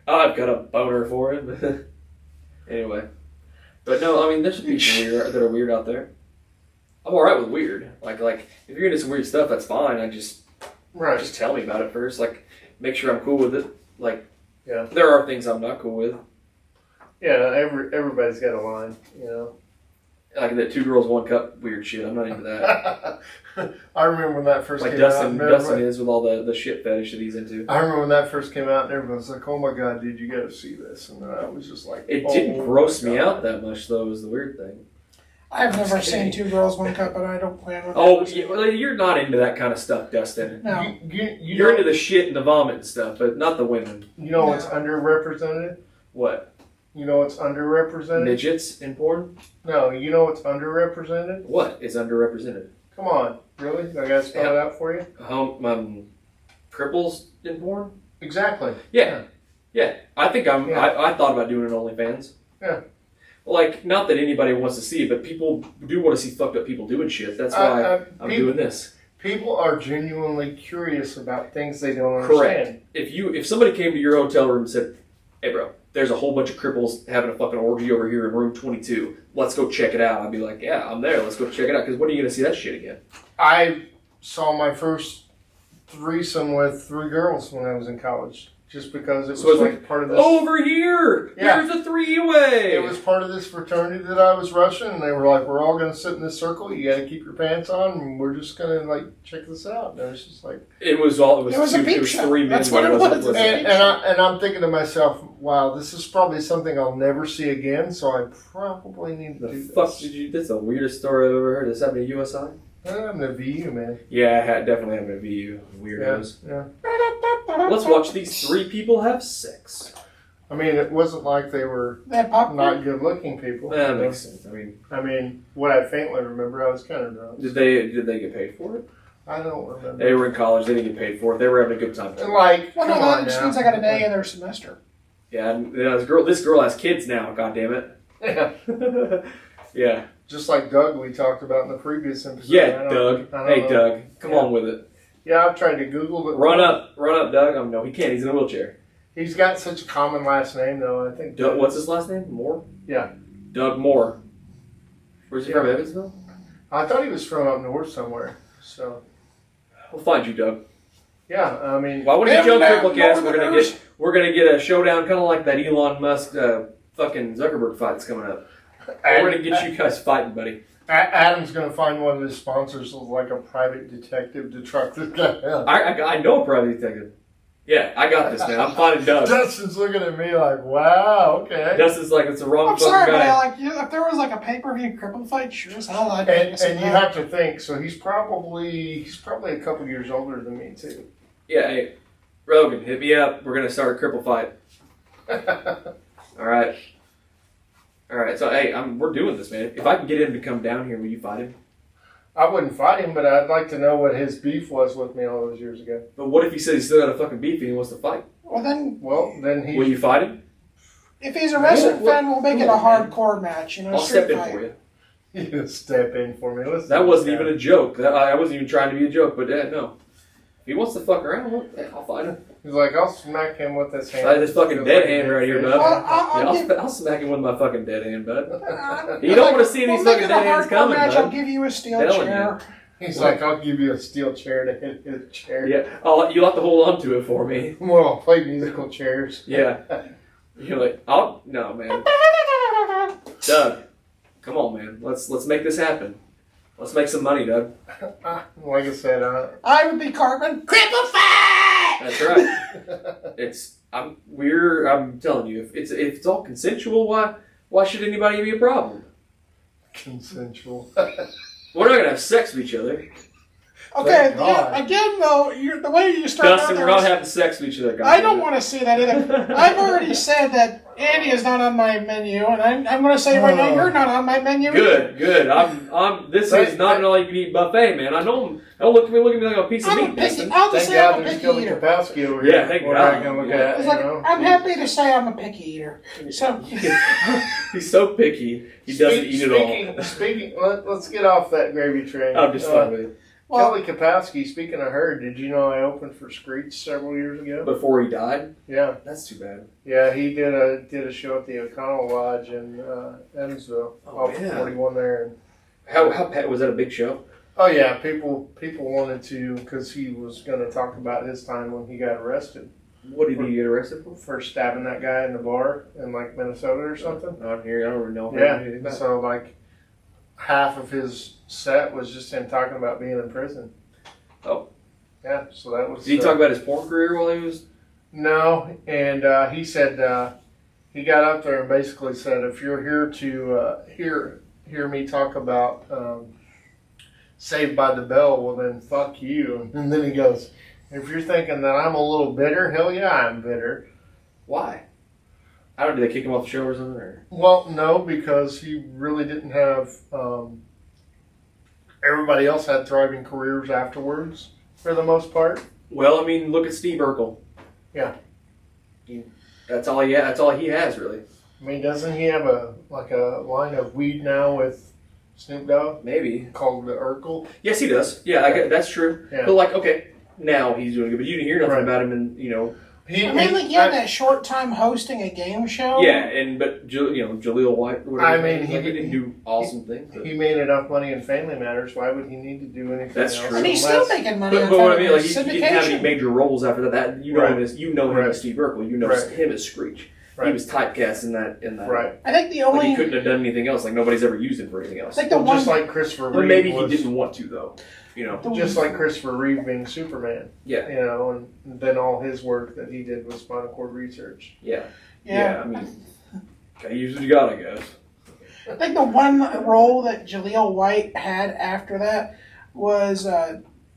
I've got a boner for him. Anyway. But no, I mean, there's people that are weird out there. I'm alright with weird. Like, if you're into some weird stuff, that's fine. Just tell me about it first. Like, make sure I'm cool with it. Like, there are things I'm not cool with. Yeah, everybody's got a line, Like that 2 girls, 1 cup weird shit. I'm not into that. I remember when that first came out. Dustin is with all the shit fetish that he's into. I remember when that first came out and everyone was like, oh my god, dude, you gotta see this. And I was just like, it didn't gross me out that much, though, was the weird thing. I've never seen 2 girls, 1 cup, and I don't plan on You're not into that kind of stuff, Dustin. No. You're into the shit and the vomit and stuff, but not the women. You know what's underrepresented? What? You know what's underrepresented? Midgets in porn? No, you know what's underrepresented? What is underrepresented? Come on, really? I gotta spell it out for you? Cripples in porn? Exactly. Yeah. I think I thought about doing an OnlyFans. Yeah. Like, not that anybody wants to see it, but people do want to see fucked up people doing shit. That's why I'm doing this. People are genuinely curious about things they don't understand. Correct. If somebody came to your hotel room and said, hey bro, there's a whole bunch of cripples having a fucking orgy over here in room 22. Let's go check it out. I'd be like, yeah, I'm there. Let's go check it out. Because when are you going to see that shit again? I saw my first threesome with 3 girls when I was in college. Just because it was part of this. Over here! Yeah. Here's a 3-way! It was part of this fraternity that I was rushing, and they were like, we're all going to sit in this circle. You got to keep your pants on, and we're just going to, check this out. And it was just like... It was 3 men. That's what it was. And I'm thinking to myself, wow, this is probably something I'll never see again, so I probably need to do this. The fuck did you... That's the weirdest story I've ever heard. Does that happen at USI? I'm a VU, man. Yeah, I definitely have a VU. Weirdos. Yeah. Let's watch these 3 people have sex. I mean, it wasn't like they were not good-looking people. That makes sense. I mean, what I faintly remember, I was kind of drunk. Did they get paid for it? I don't remember. They were in college. They didn't get paid for it. They were having a good time. That just means I got an A in their semester. Yeah, and this girl has kids now. God damn it. Yeah. Yeah. Just like Doug we talked about in the previous episode. Yeah, Doug. Hey, Doug. Come on with it. Yeah, I've tried to Google it. Run up, Doug. Oh, no, he can't. He's in a wheelchair. He's got such a common last name, though. I think. Doug, what's his last name? Moore? Yeah. Doug Moore. Where's he from, Evansville? I thought he was from up north somewhere. So. We'll find you, Doug. Yeah, I mean. Why would you joke, CrippleCast? We're gonna get a showdown, kind of like that Elon Musk fucking Zuckerberg fight that's coming up. We're going to get you guys fighting, buddy. Adam's going to find one of his sponsors, like a private detective, to track this guy out. I know a private detective. Yeah, I got this, man. I'm finding Doug. Dustin's looking at me like, wow, okay. Dustin's like, it's the wrong fucking guy. But if there was a pay-per-view cripple fight, sure as hell I'd And you have to think, so he's probably a couple years older than me, too. Yeah, hey, Rogan, hit me up. We're going to start a cripple fight. All right. So, hey, we're doing this, man. If I can get him to come down here, will you fight him? I wouldn't fight him, but I'd like to know what his beef was with me all those years ago. But what if he says he's still got a fucking beef and he wants to fight? Well, then will you fight him? If he's a wrestling fan, we'll make it a hardcore match. I'll step in for you. You step in for me. That wasn't even a joke. I wasn't even trying to be a joke, but no. If he wants to fuck around, I'll fight him. He's like, I'll smack him with this hand. This fucking dead hand right here, bud. I'll smack him with my fucking dead hand, bud. You don't want to see these fucking dead hands coming, bud. I'll give you a steel chair. He's like, I'll give you a steel chair to hit his chair. Yeah, you'll have to hold on to it for me. Well, I'll play musical chairs. Yeah. You're like, no, man. Doug, come on, man. Let's make this happen. Let's make some money, Doug. Like I said, I would be Cartman. Cripple fight! That's right. I'm telling you, if it's all consensual, why should anybody be a problem? consensual. We're not gonna have sex with each other. Okay, again though, the way you start Dustin, we're not having sex with each other, guys. I don't want to see that either. I've already said that Andy is not on my menu, and I'm going to say right now you're not on my menu. Good. This is not an all-you-can-eat buffet, man. I know him. Don't look at me like a piece of meat. I'll just Thank say I'm God a there's picky still eater. Kapowski over here. Yeah, thank God. It's like, I'm happy to say I'm a picky eater. So he's so picky. He doesn't eat it all. Speaking, let's get off that gravy train. I'm just fine with it. Well, Kelly Kapowski, speaking of her, did you know I opened for Screech several years ago? Before he died? Yeah. That's too bad. Yeah, he did a show at the O'Connell Lodge in Evansville, off 41 there. How was that a big show? Oh yeah, people wanted to, because he was going to talk about his time when he got arrested. What did he get arrested for? For stabbing that guy in the bar in like Minnesota or something. Not here. I don't even know. Yeah, so like half of his set was just him talking about being in prison. Oh. Yeah, so that was... Did he talk about his porn career while he was... No, and he said, he got up there and basically said, if you're here to hear me talk about Saved by the Bell, well then fuck you. And then he goes, if you're thinking that I'm a little bitter, hell yeah, I'm bitter. Why? I don't know, did they kick him off the show or something? Or? Well, no, because he really didn't have... everybody else had thriving careers afterwards, for the most part. Well, I mean, look at Steve Urkel. Yeah. That's all he has, really. I mean, doesn't he have a line of weed now with Snoop Dogg? Maybe. Called the Urkel? Yes, he does. Yeah, that's true. Yeah. But like, okay, now he's doing good, but you didn't hear nothing about him in, he had that short time hosting a game show. Yeah, but Jaleel White. Whatever, I mean, he didn't do awesome things. But. He made enough money in Family Matters. Why would he need to do anything That's else? true. And he's still making money. But what I mean, like, he didn't have any syndication. major roles after that. Him as Steve Urkel. You know him as Screech. Right. He was typecast in that. Right. I think the only... Like he couldn't have done anything else. Like nobody's ever used him for anything else. Like Just like Christopher Reeve. But maybe he didn't want to, though. Just like Christopher Reeve being Superman. Yeah. And then all his work that he did was spinal cord research. Yeah. I mean, gotta use what you got, I guess. I think the one role that Jaleel White had after that was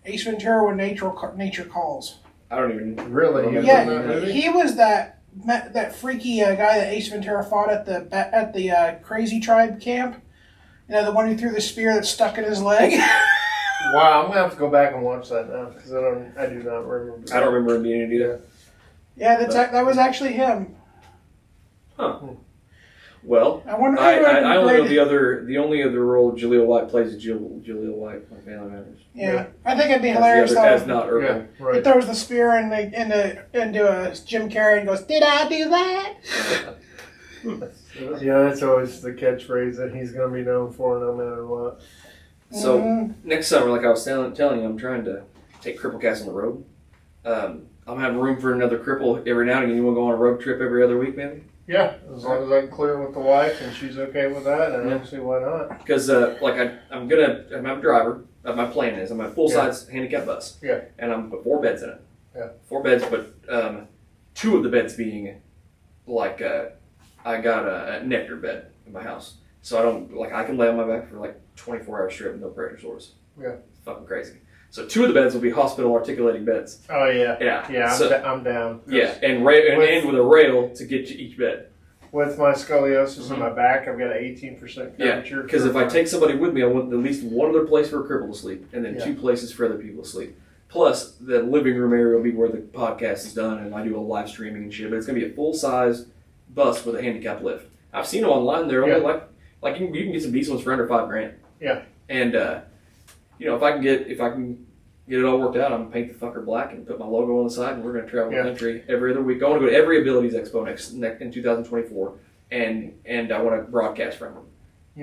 Ace Ventura: When Nature Calls. I don't even Really? He was that freaky guy that Ace Ventura fought at the Crazy Tribe camp. The one who threw the spear that stuck in his leg. Wow, I'm gonna have to go back and watch that now because I do not remember. I don't remember him being in it either. Yeah, that was actually him. Huh. Well, I only know the only other role Jaleel White plays is Jaleel White on Family Matters. Yeah, I think it'd be hilarious though. As not Urkel. Yeah, right. He throws the spear into a Jim Carrey and goes, "Did I do that?" Yeah, that's always the catchphrase that he's going to be known for no matter what. So next summer, like I was telling you, I'm trying to take CrippleCast on the road. I'm having room for another cripple every now and again. You want to go on a road trip every other week, maybe? Yeah, as long as I can clear with the wife and she's okay with that, and I don't see why not. Because I'm a driver. My plan is I'm a full-size handicap bus. Yeah. And I'm put 4 beds in it. Yeah. 4 beds, but 2 of the beds being like I got a nectar bed in my house, so I can lay on my back for like 24 hours straight with no pressure sores. Yeah. It's fucking crazy. So 2 of the beds will be hospital articulating beds. Oh yeah. Yeah. Yeah, I'm down. Yeah, and with a rail to get to each bed. With my scoliosis in my back, I've got an 18% curvature. Yeah, because if I take somebody with me, I want at least one other place for a cripple to sleep, and then 2 places for other people to sleep. Plus, the living room area will be where the podcast is done, and I do a live streaming and shit. But it's gonna be a full size bus with a handicap lift. I've seen them online. They're only like you can get some decent ones for under $5,000. Yeah. And if I can get it all worked out, I'm gonna paint the fucker black and put my logo on the side, and we're gonna travel the country every other week. I want to go to every Abilities Expo next in 2024, and I want to broadcast from them.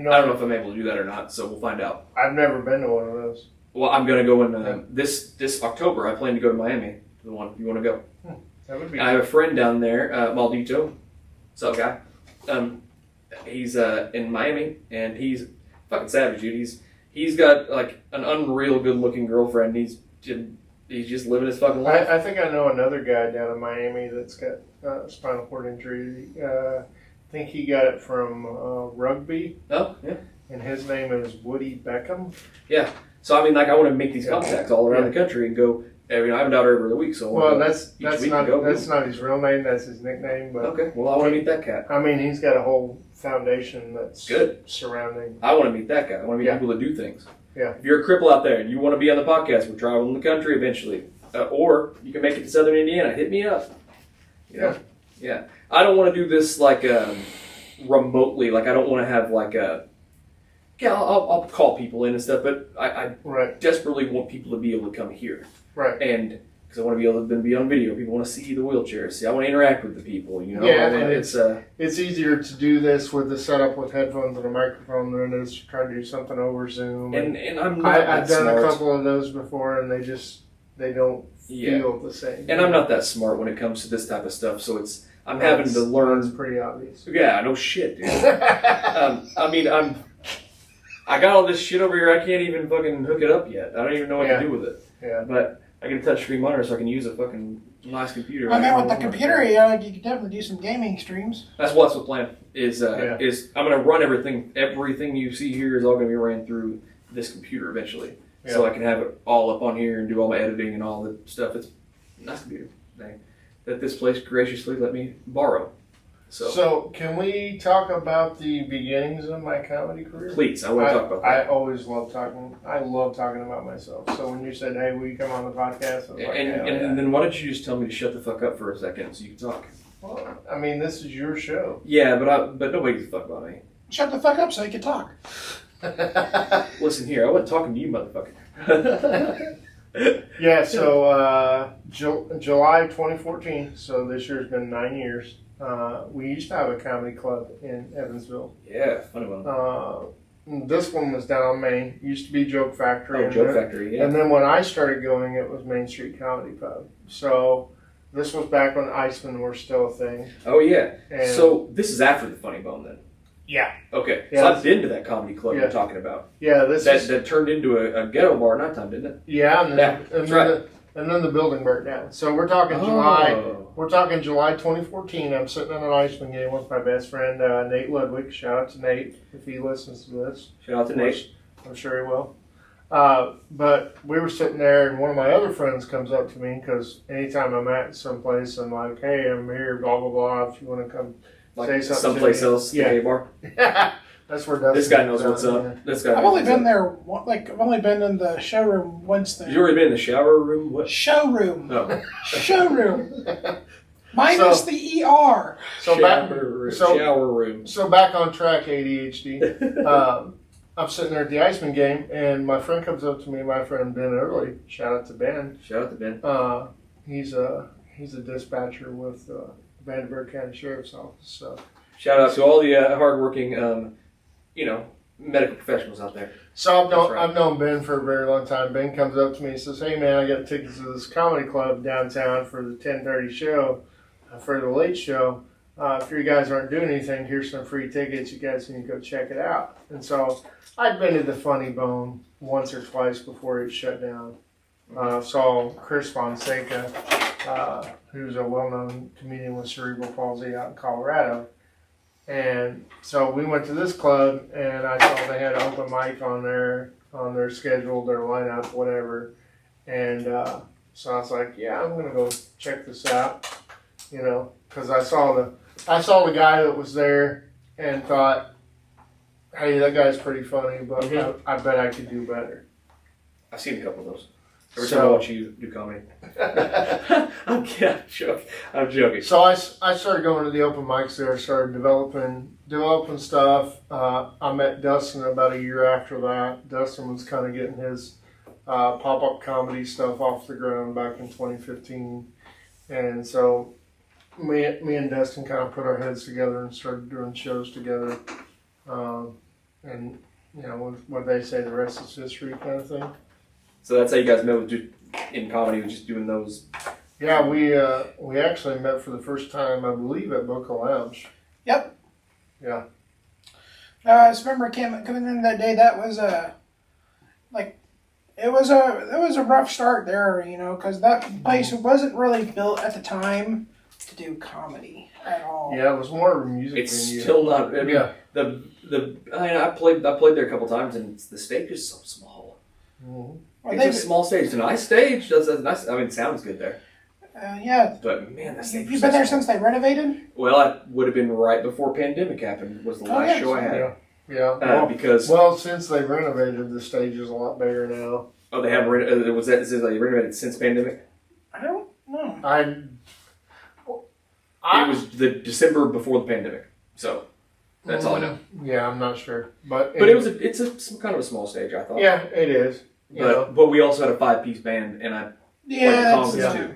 I don't know if I'm able to do that or not, so we'll find out. I've never been to one of those. Well, I'm gonna go in this October. I plan to go to Miami. The one you want to go? That would be. I have a friend down there, Maldito. What's up, guy? He's in Miami, and he's fucking savage, dude. He's got like an unreal good looking girlfriend. He's just living his fucking life. I think I know another guy down in Miami that's got spinal cord injury. I think he got it from rugby. Oh, yeah. And his name is Woody Beckham. Yeah. So I mean, like, I want to make these contacts all around the country and go. I mean, I have a daughter every week, so that's not his real name. That's his nickname. But okay. Well, I want to meet that cat. I mean, he's got a whole foundation that's good surrounding. I want to meet that guy. I want to meet people that do things. Yeah. If you're a cripple out there and you want to be on the podcast, we're traveling the country eventually, or you can make it to Southern Indiana. Hit me up. You know? Yeah. I don't want to do this like remotely. Like I don't want to have like a. Yeah, I'll call people in and stuff, but I desperately want people to be able to come here. Right. And because I want to be able to be on video, people want to see the wheelchairs. See, I want to interact with the people. You know. Yeah, and it's easier to do this with the setup with headphones and a microphone than it is to try to do something over Zoom. And I'm not I've done a couple of those before, and they don't feel the same. And I'm not that smart when it comes to this type of stuff, so I'm having to learn. It's pretty obvious. Yeah, no shit, dude. I mean, I got all this shit over here. I can't even fucking hook it up yet. I don't even know what to do with it. Yeah. But I get a touchscreen monitor, so I can use a fucking nice computer. I mean, with the computer, you could definitely do some gaming streams. That's what's the plan. Is I'm gonna run everything. Everything you see here is all gonna be ran through this computer eventually, so I can have it all up on here and do all my editing and all the stuff. It's a nice computer thing that this place graciously let me borrow. So can we talk about the beginnings of my comedy career? Please, I want to talk about that. I always love talking. I love talking about myself. So when you said, "Hey, will you come on the podcast?" I was and then why don't you just tell me to shut the fuck up for a second so you can talk? Well, I mean, this is your show. Yeah, but nobody gives a fuck about me. Shut the fuck up so you can talk. Listen here, I wasn't talking to you, motherfucker. Yeah. So July 2014. So this year's been 9 years. We used to have a comedy club in Evansville. Yeah, funny one. This one was down on Main. Used to be Joke Factory. Oh, Joke Factory, yeah. And then when I started going, it was Main Street Comedy Pub. So this was back when Icemen were still a thing. Oh, yeah. And so this is after the Funny Bone, then? Yeah. Okay. Yeah, so I've been to that comedy club you're talking about. Yeah, that turned into a ghetto bar at nighttime, didn't it? Yeah, and then the building burnt down. So we're talking July. We're talking July 2014. I'm sitting in an Iceman game with my best friend Nate Ludwig. Shout out to Nate if he listens to this. Shout out to Nate. I'm sure he will. But we were sitting there, and one of my other friends comes up to me because anytime I'm at someplace, I'm like, "Hey, I'm here, blah blah blah. If you want to come say something, someplace else, the bar." That's where Dustin. This guy knows what's up. Yeah. This guy. I've only been there. I've only been in the showroom once. There. You already been in the shower room? What? Showroom. No. Showroom. Minus the ER. Shower room. So back on track, ADHD. I'm sitting there at the Iceman game, and my friend comes up to me. My friend Ben Early. Shout out to Ben. Shout out to Ben. He's a dispatcher with Vanderbilt County Sheriff's Office. So shout out to all the hardworking, medical professionals out there. So I've known Ben for a very long time. Ben comes up to me and says, "Hey man, I got tickets to this comedy club downtown for the 10:30 show, for the late show. If you guys aren't doing anything, here's some free tickets. You guys can go check it out." And so I'd been to the Funny Bone once or twice before it shut down. Saw Chris Fonseca, who's a well-known comedian with cerebral palsy out in Colorado. And so we went to this club, and I saw they had an open mic on their schedule, their lineup, whatever. And so I was like, "Yeah, I'm gonna go check this out," because I saw the guy that was there and thought, "Hey, that guy's pretty funny, but I bet I could do better." I've seen a couple of those. Every time I watch you do comedy. I'm joking. So I started going to the open mics there, started developing stuff. I met Dustin about a year after that. Dustin was kind of getting his pop-up comedy stuff off the ground back in 2015. And so me and Dustin kind of put our heads together and started doing shows together. And what they say, the rest is history kind of thing. So that's how you guys met, just in comedy, just doing those. Yeah, we actually met for the first time, I believe, at Boca Lounge. Yep. Yeah. I just remember coming in that day. That was it was a rough start there, because that place wasn't really built at the time to do comedy at all. Yeah, it was more of a music It's venue. still not. I mean, Yeah. I played there a couple times, and the stage is so small. Mm-hmm. It's a small stage. It's a nice stage. That's nice. I mean, it sounds good there. Yeah. But man, that stage. You've been there since they renovated? Well, I would have been right before pandemic happened. Was the last show I had. Yeah. Because since they renovated, the stage is a lot bigger now. oh, they have they renovated since pandemic. I don't know. It was the December before the pandemic, so that's all I know. Yeah, I'm not sure, but it's some kind of a small stage, I thought. Yeah, it is. But we also had a 5-piece band, and I played the congas too.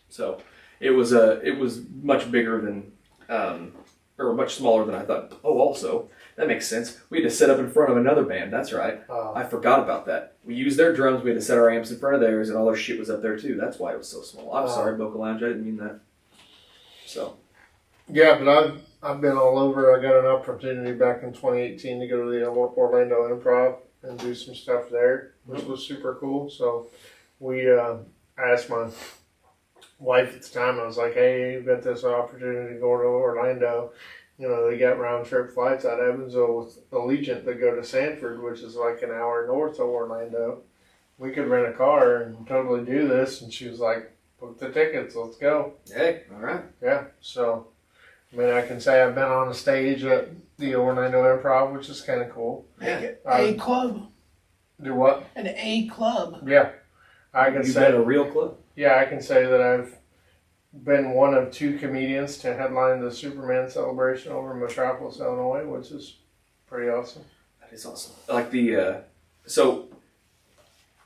So it was much bigger than or much smaller than I thought. Oh, also that makes sense. We had to set up in front of another band. That's right. I forgot about that. We used their drums. We had to set our amps in front of theirs, and all their shit was up there too. That's why it was so small. I'm sorry, Boca Lounge. I didn't mean that. So. Yeah, but I've been all over. I got an opportunity back in 2018 to go to the Orlando Improv and do some stuff there, which was super cool. So I asked my wife at the time, I was like, hey, you've got this opportunity to go to Orlando. They got round trip flights out of Evansville with Allegiant that go to Sanford, which is like an hour north of Orlando. We could rent a car and totally do this. And she was like, book the tickets, let's go. Hey, all right. Yeah, so, I mean, I can say I've been on a stage at the Orlando Improv, which is kind of cool. A club. Do what? An A club. Yeah. I can You've say been a real club? Yeah, I can say that I've been one of 2 comedians to headline the Superman celebration over in Metropolis, Illinois, which is pretty awesome. That is awesome. Like so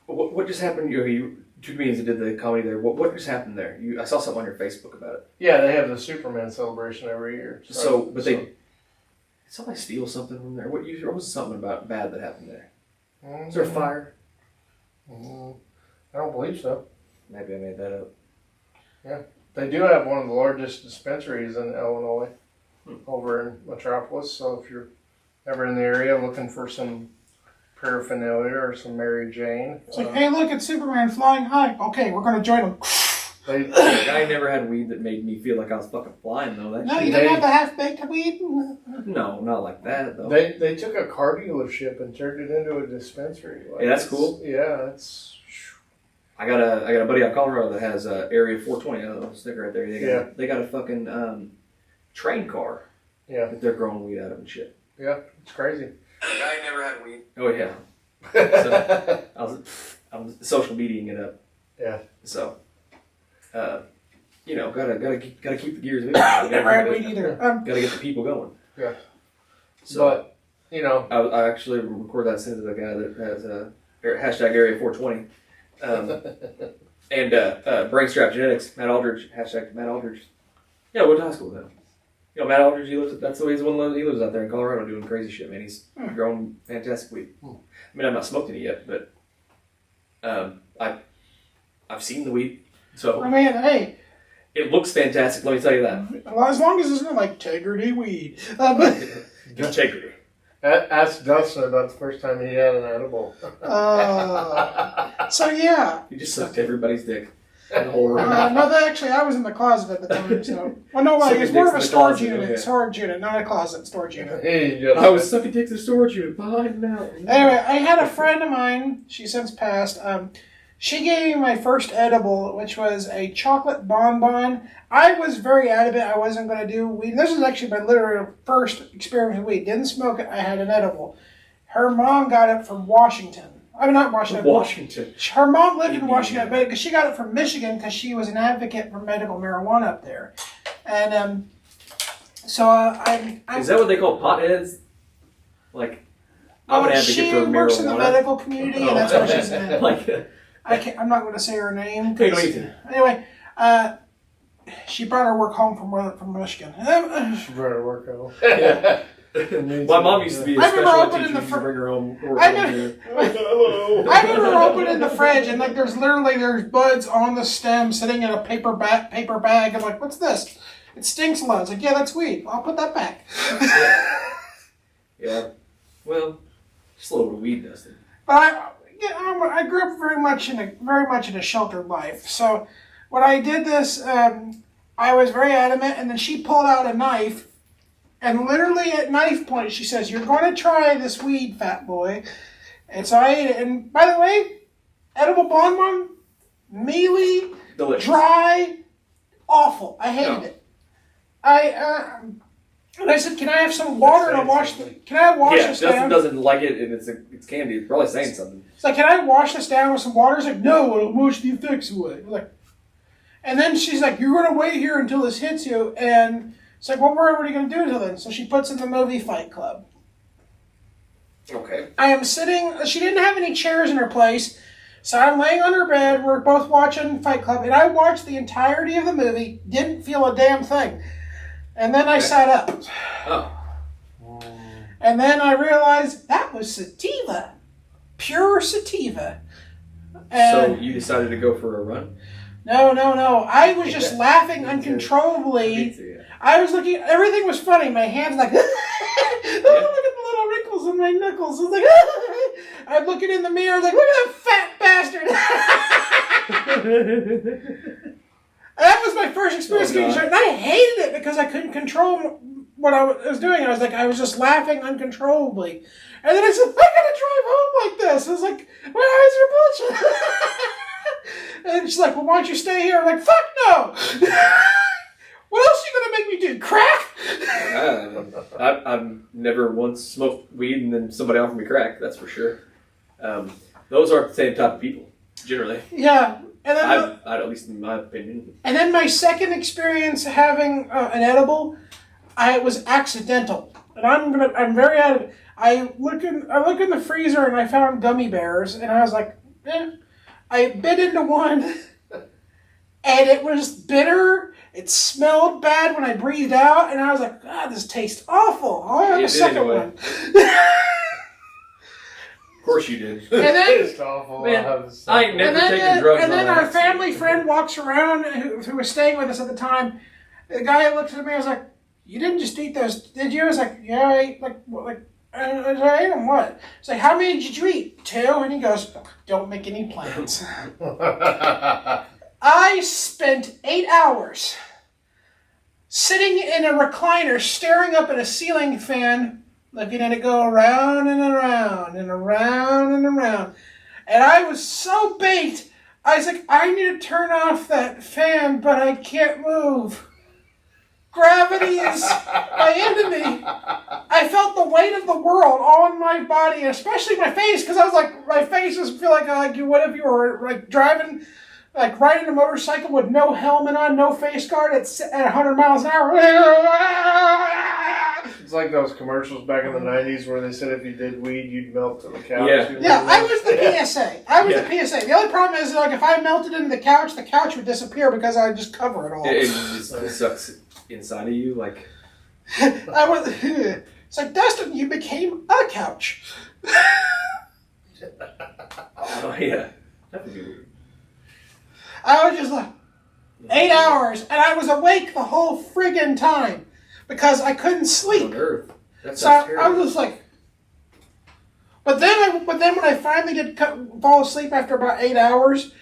what just happened? You 2 comedians that did the comedy there. What just happened there? I saw something on your Facebook about it. Yeah, they have the Superman celebration every year. Did somebody steal something from there? What was something about bad that happened there? Was there a fire? I don't believe so. Maybe I made that up. Yeah. They do have one of the largest dispensaries in Illinois over in Metropolis. So if you're ever in the area looking for some paraphernalia or some Mary Jane. It's like, hey, look, it's Superman flying high. Okay, we're going to join him. I never had weed that made me feel like I was fucking flying, though. You didn't have the half-baked weed? No, not like that, though. They took a car dealership and turned it into a dispensary. Hey, that's cool. Yeah, it's... I got a buddy out of Colorado that has Area 420. I don't know, sticker right there. They got a fucking train car. Yeah. That they're growing weed out of and shit. Yeah, it's crazy. I never had weed. Oh yeah. So I was social mediaing it up. Yeah. So, gotta keep the gears moving. Never had weed either. Gotta get the people going. Yeah. So, but I actually record that sentence to the guy that has hashtag Area 420. And Brainstrap Genetics, Matt Aldridge, hashtag Matt Aldridge. Yeah, went to high school with him. Matt Aldridge, that's the way he lives out there in Colorado doing crazy shit, man. He's growing fantastic weed. I mean, I've not smoked any yet, but I've seen the weed. So, I mean, hey. It looks fantastic, let me tell you that. Well, as long as it's not like Integrity weed. Integrity. Ask Dustin about the first time he had an edible. So, yeah. You just sucked everybody's dick. In the whole room. Actually, I was in the closet at the time, so... Well, no, it's more of a storage unit, not a closet, storage unit. I was sucking dicks in a storage unit behind now. Anyway, I had a friend of mine, she since passed, she gave me my first edible, which was a chocolate bonbon. I was very adamant I wasn't going to do weed. This was actually my literal first experience with weed. Didn't smoke it, I had an edible. Her mom got it from Washington. I mean, not Washington. Washington. Her mom lived in Washington, but she got it from Michigan because she was an advocate for medical marijuana up there. And so I... Is that what they call potheads? Like, I'm an advocate for marijuana. She works in the medical community, and that's why she's in it. I'm not going to say her name. Anyway, she brought her work home from Michigan. She brought her work home. My mom used to be a I remember special ed opening teacher. the She used to bring her own. I remember opening the fridge and like there's buds on the stem sitting in a paper bag. I'm like, what's this? It stinks a lot. It's like, yeah, that's weed. I'll put that back. Yeah. Well, just a little bit of weed, Dustin. But I grew up very much in a sheltered life. So when I did this, I was very adamant, and then she pulled out a knife, and literally at knife point, she says, "You're going to try this weed, fat boy." And so I ate it. And by the way, edible bonbon, mealy, Delicious. dry, awful. I hated it. And I said, "Can I have some water to wash the? Can I wash this Dustin down?" doesn't like it, and it's candy. It's probably saying something. It's like, "Can I wash this down with some water?" He's like, "No, it'll wash the effects away." I'm like, and then she's like, "You're gonna wait here until this hits you." And it's like, "Well, what are you gonna do until then?" So she puts in the movie Fight Club. Okay. I am sitting. She didn't have any chairs in her place, so I'm laying on her bed. We're both watching Fight Club, and I watched the entirety of the movie. Didn't feel a damn thing. And then I sat up. Oh. And then I realized that was sativa. Pure sativa. So you decided to go for a run? No. I was just laughing uncontrollably. I was looking, everything was funny. My hands like, oh, look at the little wrinkles in my knuckles. I was like, I'm looking in the mirror, I was like, look at that fat bastard. That was my first experience getting shot, and I hated it because I couldn't control what I was doing. I was just laughing uncontrollably. And then I said, I gotta drive home like this. I was like, where is your bullshit? And she's like, well, why don't you stay here? I'm like, fuck no! What else are you gonna make me do? Crack? I've never once smoked weed and then somebody offered me crack, that's for sure. Those aren't the same type of people, generally. Yeah. And then at least in my opinion. And then my second experience having an edible, it was accidental. And I'm very adamant. I look in the freezer and I found gummy bears, and I was like, eh. I bit into one, and it was bitter. It smelled bad when I breathed out, and I was like, God, this tastes awful. I'll have a second one. Of course you did. And then, it's awful. Man, I ain't never taken drugs. And then our family friend walks around who was staying with us at the time. The guy looks at me and was like, "You didn't just eat those, did you?" I was like, "Yeah, I ate I ate them." What? It's like, "How many did you eat?" 2. And he goes, "Don't make any plans." I spent 8 hours sitting in a recliner, staring up at a ceiling fan, looking at it go around and around and around and around. And I was so baked, I was like, I need to turn off that fan, but I can't move. Gravity is my enemy. I felt the weight of the world on my body, especially my face, because I was like, my face was feel like what if you were like driving, like riding a motorcycle with no helmet on, no face guard at 100 miles an hour. It's like those commercials back in the 90s where they said if you did weed, you'd melt to the couch. Yeah, I was the PSA. The PSA. The only problem is, like, if I melted into the couch would disappear because I would just cover it all. It just sucks inside of you, like. It's like, Dustin, you became a couch. Oh, yeah. That would be weird. I was just like, 8 hours, and I was awake the whole friggin' time because I couldn't sleep. On Earth. That's So I was just like, but then when I finally did fall asleep after about 8 hours,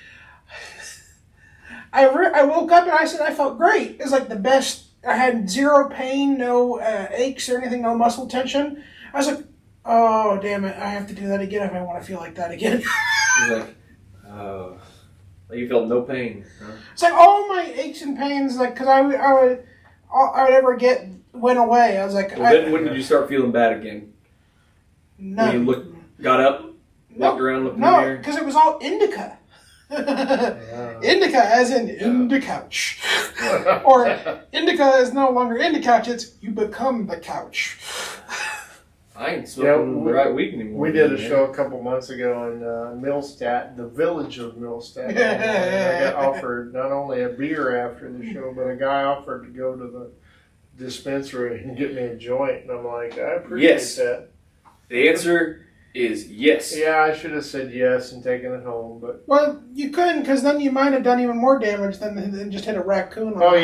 I woke up and I said I felt great. It was like the best. I had zero pain, no aches or anything, no muscle tension. I was like, oh damn it, I have to do that again if I want to feel like that again. You're like, oh. You felt no pain. Huh? It's like all my aches and pains, like, because I would ever get went away. I was like, well, when did you start feeling bad again? No. When you got up, walked around, looked in the No, mirror? because it was all indica. Indica as in indicouch. Or indica is no longer indicouch, it's you become the couch. I ain't smoking the right weed anymore. We did a show a couple months ago in Millstadt, the village of Millstadt. I got offered not only a beer after the show, but a guy offered to go to the dispensary and get me a joint. And I'm like, I appreciate that. The answer is yes. Yeah, I should have said yes and taken it home, but Well, you couldn't, because then you might have done even more damage than just hit a raccoon. we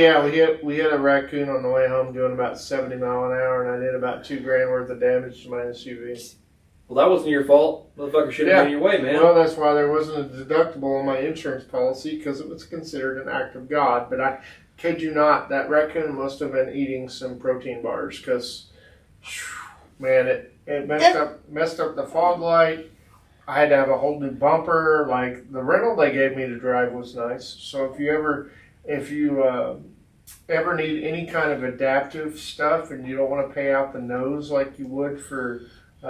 hit a raccoon on the way home doing about 70 mile an hour, and I did about $2,000 worth of damage to my SUV. Well, that wasn't your fault. Motherfucker should have been your way, man. Well, that's why there wasn't a deductible on my insurance policy, because it was considered an act of God. But I kid you not, that raccoon must have been eating some protein bars, because, man, it messed up the fog light. I had to have a whole new bumper. Like, the rental they gave me to drive was nice. So if you ever need any kind of adaptive stuff and you don't want to pay out the nose like you would for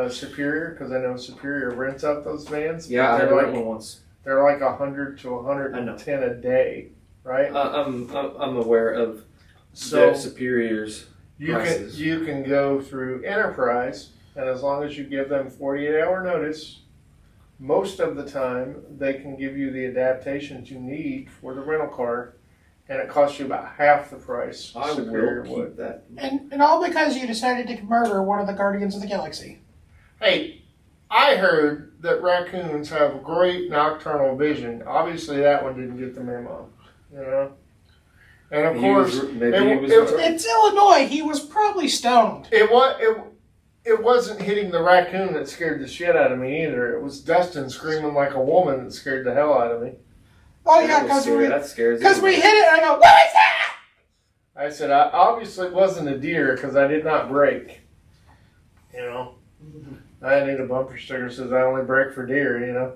Superior, because I know Superior rents out those vans. Yeah, I had to rent one once. They're like 100 to 110 a day, right? I'm aware of So the Superior's prices. you can go through Enterprise, and as long as you give them 48-hour notice, most of the time they can give you the adaptations you need for the rental car, and it costs you about half the price. I Superior will keep that. And all because you decided to murder one of the Guardians of the Galaxy. Hey, I heard that raccoons have great nocturnal vision. Obviously, that one didn't get the memo, you know. And of course, It's Illinois. He was probably stoned. it wasn't hitting the raccoon that scared the shit out of me either. It was Dustin screaming like a woman that scared the hell out of me. Oh yeah, because we hit it. And I go, what is that? I said, I obviously it wasn't a deer because I did not brake. You know, I need a bumper sticker that says I only brake for deer. You know,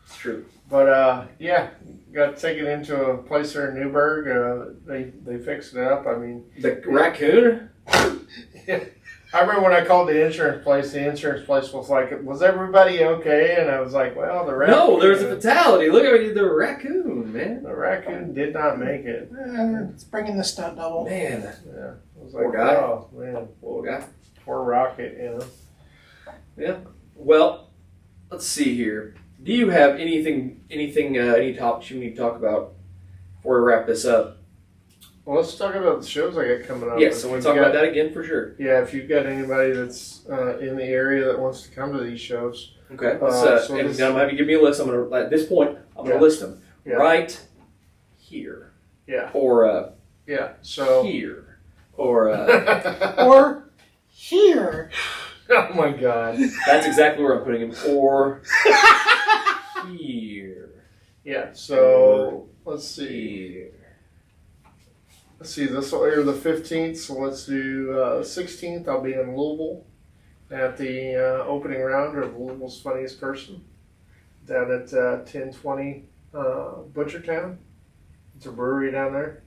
It's true. but yeah, got to take it into a place there in Newburgh. They fixed it up. I mean, The raccoon? yeah. I remember when I called the insurance place was like, was everybody okay? And I was like, well, the raccoon. No, there's a fatality. Look at the raccoon, man. The raccoon did not make it. It's bringing the stunt double. Man. Yeah. I was Poor like, guy. oh, man. Poor guy. Poor Rocket, you know. Yeah. Well, let's see here. Do you have any topics you need to talk about before we wrap this up? Well, let's talk about the shows I got coming up. Yes, I want to talk about that again for sure. Yeah, if you've got anybody that's in the area that wants to come to these shows. Okay. So I'm going to have you give me a list. At this point, I'm going to list them right here. Yeah. Or yeah. So here. Or Or here. oh my God. That's exactly where I'm putting him. Or here. Yeah. So let's see. Here. Let's see. This will air the 15th. So let's do 16th. I'll be in Louisville at the opening round of Louisville's Funniest Person down at 1020 Butchertown. It's a brewery down there.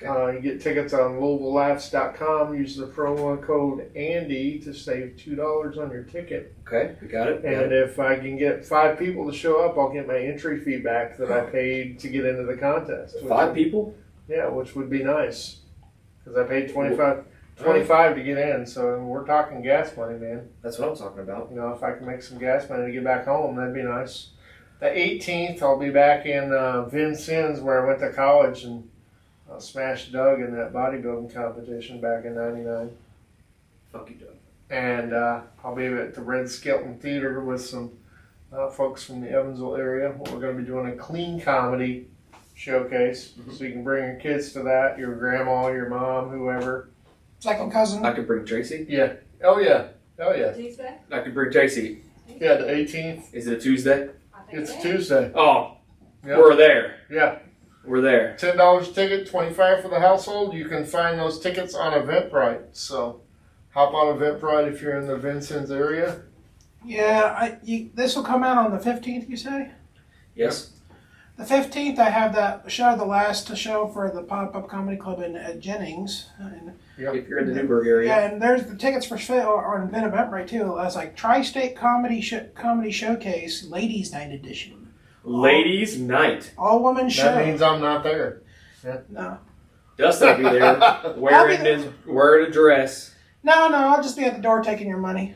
Okay. You get tickets on LouisvilleLaughs.com. Use the promo code Andy to save $2 on your ticket. Okay, we got it. And if I can get 5 people to show up, I'll get my entry fee back that I paid to get into the contest. 5 people? Yeah, which would be nice. Because I paid $25 to get in, so we're talking gas money, man. That's what I'm talking about. You know, if I can make some gas money to get back home, that'd be nice. The 18th, I'll be back in Vincennes, where I went to college and smashed Doug in that bodybuilding competition back in '99. Fuck you, Doug. And I'll be at the Red Skelton Theater with some folks from the Evansville area. We're going to be doing a clean comedy showcase, so you can bring your kids to that, your grandma, your mom, whoever. Second cousin. I could bring Tracy. Yeah. Oh yeah. Oh yeah. Tuesday? I could bring Tracy. Yeah, the 18th. Is it a Tuesday? I think It's it is. Tuesday. Oh, Yep. we're there. Yeah. We're there. $10 ticket, $25 for the household. You can find those tickets on Eventbrite. So hop on Eventbrite if you're in the Vincennes area. Yeah, this will come out on the 15th, you say? Yes. The 15th, I have that show, the last show for the Pop-Up Comedy Club at Jennings. And, If you're in the Newburgh area. yeah, and there's the tickets for on Eventbrite, too. It's like Tri-State Comedy Showcase Ladies Night Edition. Ladies' night. All-woman show. That means I'm not there. No. Dustin will be there wearing a dress. No, I'll just be at the door taking your money.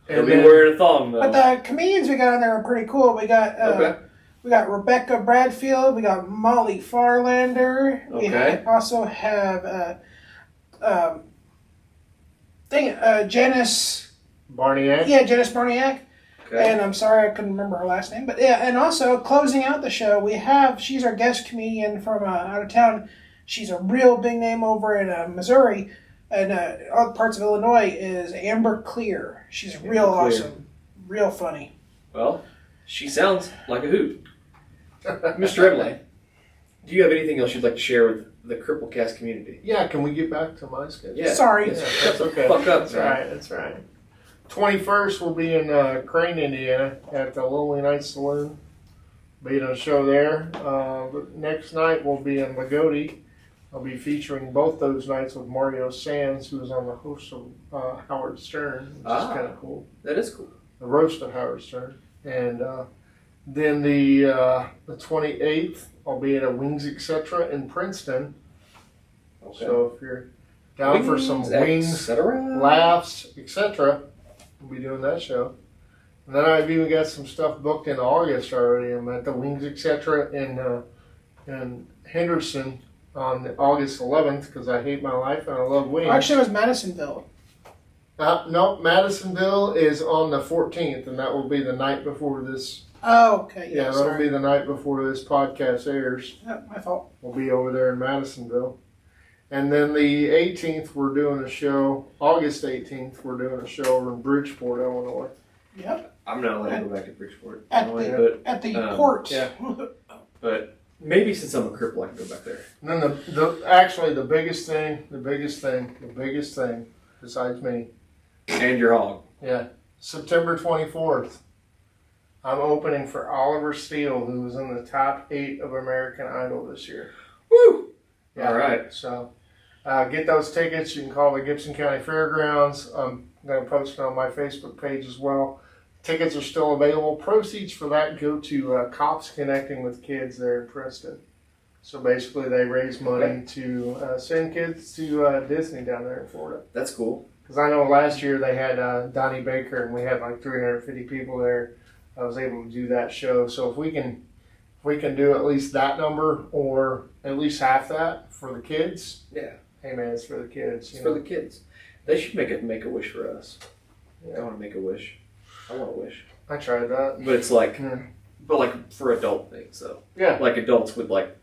He'll be wearing a thong, though. But the comedians we got on there are pretty cool. We got Okay. we got Rebecca Bradfield. We got Molly Farlander. Okay. We also have Janice. Barniak? Yeah, Janice Barniak. Okay. And I'm sorry I couldn't remember her last name. But yeah, and also closing out the show, she's our guest comedian from out of town. She's a real big name over in Missouri and other parts of Illinois is Amber Clear. She's real awesome. Real funny. Well, she sounds like a hoot. Mr. Imlay, do you have anything else you'd like to share with the CrippleCast community? Yeah, can we get back to my schedule? Yeah. Sorry. Yeah, that's okay. Fuck up, That's man. right. That's right. 21st, we'll be in Crane, Indiana, at the Lonely Night Saloon. Be in a show there. The next night, we'll be in Lagodi. I'll be featuring both those nights with Mario Sands, who is on the host of Howard Stern, which is kind of cool. That is cool. The roast of Howard Stern. And then the 28th, I'll be at a Wings Etc. in Princeton. Okay. So if you're down for some wings, etc. laughs, etc., we'll be doing that show. And then I've even got some stuff booked in August already. I'm at the Wings Etc. in Henderson on August 11th because I hate my life and I love wings. Actually, it was Madisonville. No, Madisonville is on the 14th, and that will be the night before this. Oh, okay. Yeah, that'll be the night before this podcast airs. Yep, my fault. We'll be over there in Madisonville. And then the 18th, we're doing a show. August 18th, we're doing a show over in Bridgeport, Illinois. Yep. I'm not allowed to go back to Bridgeport. At the port. Yeah. But maybe since I'm a cripple, I can go back there. And then the biggest thing, besides me, And your hog. yeah, September 24th, I'm opening for Oliver Steele, who was in the top 8 of American Idol this year. Woo! Yeah. All right. So get those tickets. You can call the Gibson County Fairgrounds. I'm going to post it on my Facebook page as well. Tickets are still available. Proceeds for that go to Cops Connecting with Kids there in Princeton. So basically they raise money to send kids to Disney down there in Florida. That's cool. Because I know last year they had Donnie Baker and we had like 350 people there. I was able to do that show. So if we can do at least that number or at least half that for the kids. Yeah. Hey man, it's for the kids. It's for the kids. They should make a wish for us. Yeah. I want to make a wish. I want a wish. I tried that. But it's like, Yeah. but like for adult things, though. Yeah. Like adults with like,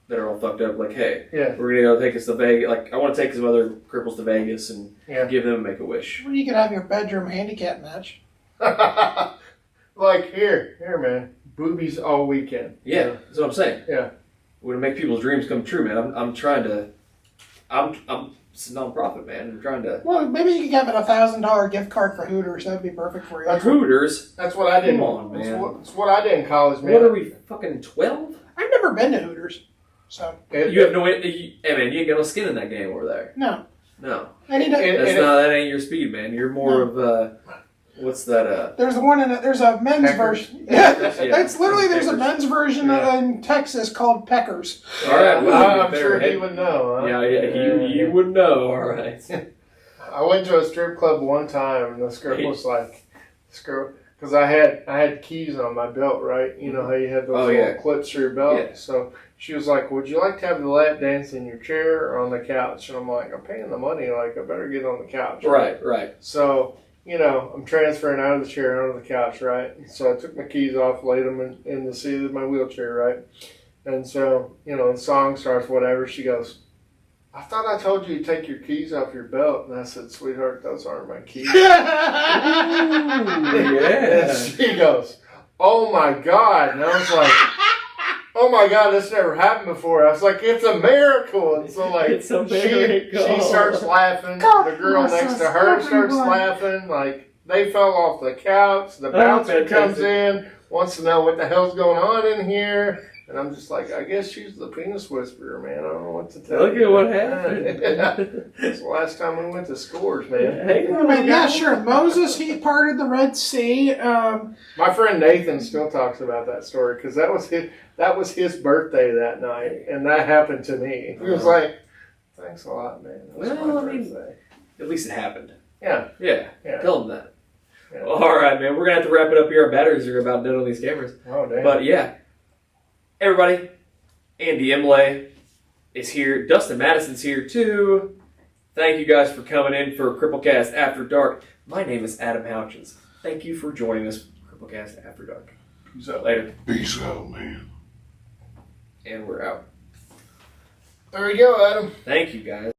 that are all fucked up. Like, hey, Yeah. we're gonna go take us to Vegas. Like, I want to take some other cripples to Vegas and Yeah. give them a make a wish. Well, you could have your bedroom handicap match. Like here, man. Boobies all weekend. Yeah, that's what I'm saying. Yeah. We're gonna make people's dreams come true, man. I'm trying to. It's a non-profit, man. I'm trying to. Well, maybe you could have a $1,000 gift card for Hooters. That'd be perfect for you. Hooters. That's what I did. Come on, man. That's what I did in college, man. What are we, fucking 12? I've never been to Hooters, so You have no way. Hey, man, you ain't got no skin in that game over there. no. No. I need to. That ain't your speed, man. You're more of what's that? There's one there's a men's Peckers. version. Yeah, Yeah. it's literally there's a Peckers. men's version in Texas called Peckers. All right, well, I'm sure he would know. Huh? Yeah, you would know. All right. I went to a strip club one time, and this girl was like, because I had keys on my belt, right? You know how you have those little clips for your belt. Yeah. So she was like, "Would you like to have the lap dance in your chair or on the couch?" And I'm like, "I'm paying the money, like I better get on the couch." Right. So I'm transferring out of the chair onto the couch, right? So I took my keys off, laid them in the seat of my wheelchair, right? And so the song starts, whatever. She goes, "I thought I told you to take your keys off your belt." And I said, "Sweetheart, those aren't my keys." Yeah. And she goes, "Oh my God." And I was like, "Oh my God, this never happened before." I was like, "It's a miracle." And so like It's a miracle. she starts laughing. The girl next to her starts laughing. Like they fell off the couch. The bouncer comes in, wants to know what the hell's going on in here. And I'm just like, I guess she's the penis whisperer, man. I don't know what to tell you. Look at what happened. It's the last time we went to Scores, man. Hey, I mean, yeah, sure. Moses, he parted the Red Sea. My friend Nathan still talks about that story because that was his birthday that night, and that happened to me. He was like, "Thanks a lot, man. That was Well, my I mean, birthday." At least it happened. Yeah. Tell them that. Yeah. All right, man. We're gonna have to wrap it up here. Our batteries are about dead on these cameras. Oh, damn. But yeah, everybody, Andy Imlay is here. Dustin Matteson's here too. Thank you guys for coming in for CrippleCast After Dark. My name is Adam Houchins. Thank you for joining us for CrippleCast After Dark. Peace out. Later. Peace out, man. And we're out. There we go, Adam. Thank you guys.